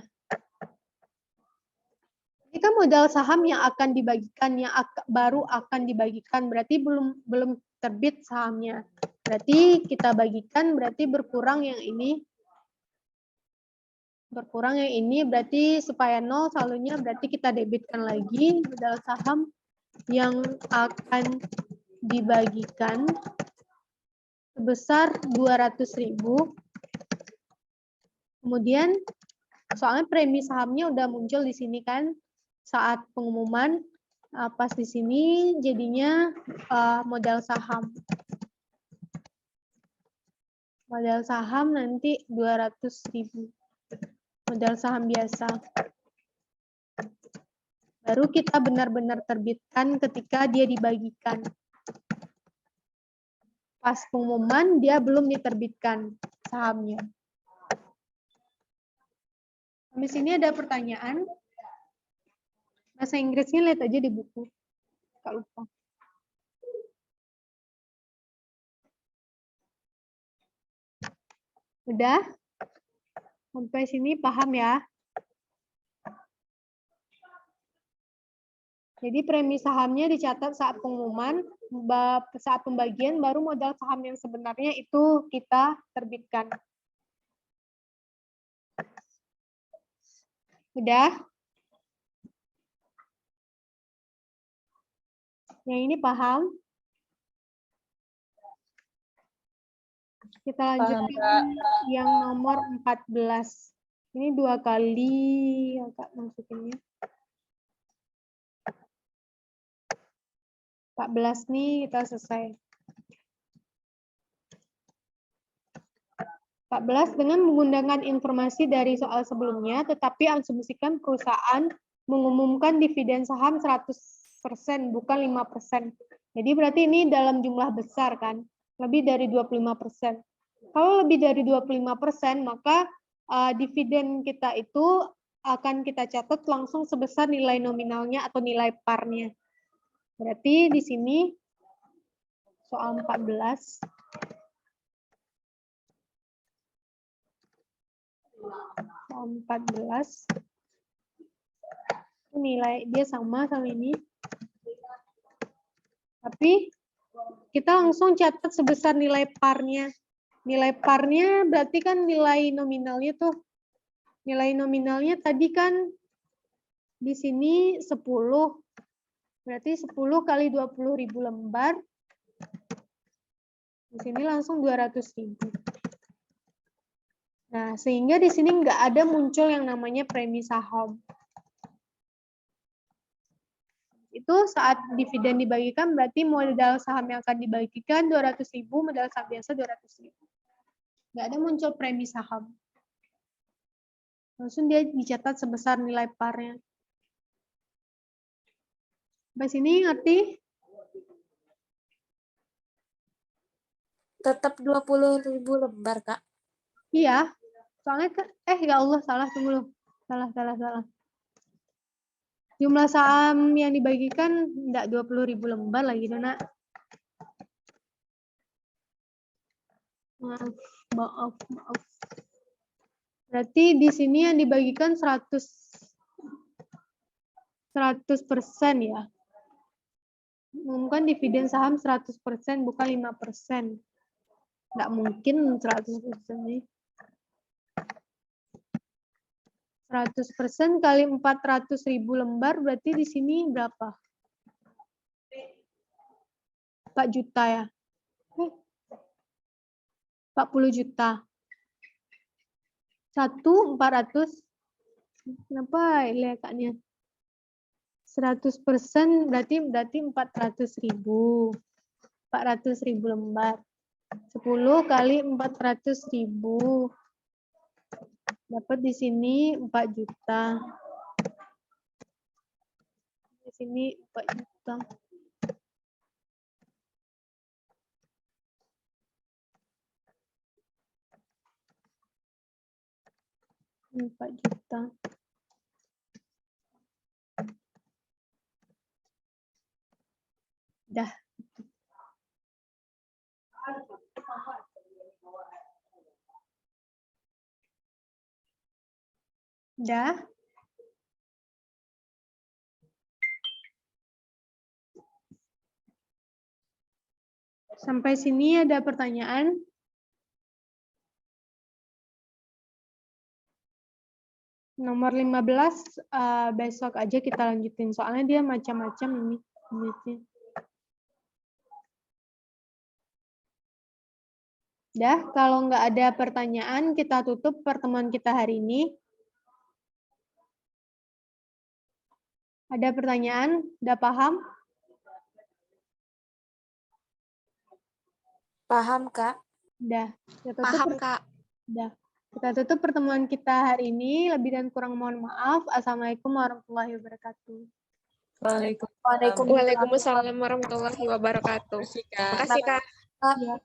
ini kan modal saham yang akan dibagikan, yang baru akan dibagikan, berarti belum terbit sahamnya. Berarti kita bagikan, berarti berkurang yang ini. Berkurang yang ini, berarti supaya 0 saldonya, berarti kita debitkan lagi modal saham yang akan dibagikan sebesar 200.000. Kemudian soalnya premi sahamnya udah muncul di sini kan saat pengumuman, pas di sini jadinya modal saham. Modal saham nanti 200.000. Modal saham biasa. Baru kita benar-benar terbitkan ketika dia dibagikan. Pas pengumuman dia belum diterbitkan sahamnya. Di sini ada pertanyaan. Bahasa Inggrisnya lihat aja di buku. Gak lupa. Udah? Sampai sini paham ya? Jadi premi sahamnya dicatat saat pengumuman, saat pembagian baru modal saham yang sebenarnya itu kita terbitkan. Udah? Yang ini paham? Kita lanjutkan yang nomor 14. Ini 2 kali ya Kak masukinnya. 14 nih kita selesai. 14 dengan menggunakan informasi dari soal sebelumnya, tetapi asumsikan perusahaan mengumumkan dividen saham 100%, bukan 5%. Jadi berarti ini dalam jumlah besar kan, lebih dari 25%. Kalau lebih dari 25%, maka dividen kita itu akan kita catat langsung sebesar nilai nominalnya atau nilai par-nya. Berarti di sini soal 14. Soal 14. Nilai dia sama ini. Tapi kita langsung catat sebesar nilai par-nya. Nilai par-nya berarti kan nilai nominalnya tuh. Nilai nominalnya tadi kan di sini 10. Berarti 10 kali 20.000 lembar. Di sini langsung 200.000. Nah, sehingga di sini nggak ada muncul yang namanya premi saham. Itu saat dividen dibagikan berarti modal saham yang akan dibagikan 200.000, modal saham biasa 200.000. Nggak ada muncul premi saham. Langsung dia dicatat sebesar nilai par-nya. Sampai sini ngerti? Tetap 20.000 lembar, Kak. Iya. Soalnya ya Allah, salah, tunggu dulu. Salah. Jumlah saham yang dibagikan enggak 20.000 lembar lagi, Dona. Maaf. Berarti di sini yang dibagikan 100% ya. Mungkin dividen saham 100%, bukan 5%. Nggak mungkin 100% nih. 100% kali 400.000 lembar, berarti di sini berapa? 4 juta ya? 40 juta. 400. Kenapa letaknya? 100% berarti 400.000. 400.000 lembar. 10 kali 400.000. Dapat di sini 4 juta. Di sini 4 juta. Ini 4 juta. Dah. Dah. Sampai sini ada pertanyaan? Nomor 15 besok aja kita lanjutin. Soalnya dia macam-macam ini. Dah, kalau nggak ada pertanyaan, kita tutup pertemuan kita hari ini. Ada pertanyaan? Udah paham? Paham, Kak? Udah. Kita tutup Paham, Kak. Udah. Kita tutup pertemuan kita hari ini. Lebih dan kurang mohon maaf. Assalamualaikum warahmatullahi wabarakatuh. Waalaikumsalam warahmatullahi wabarakatuh. Terima kasih, Kak. Ya.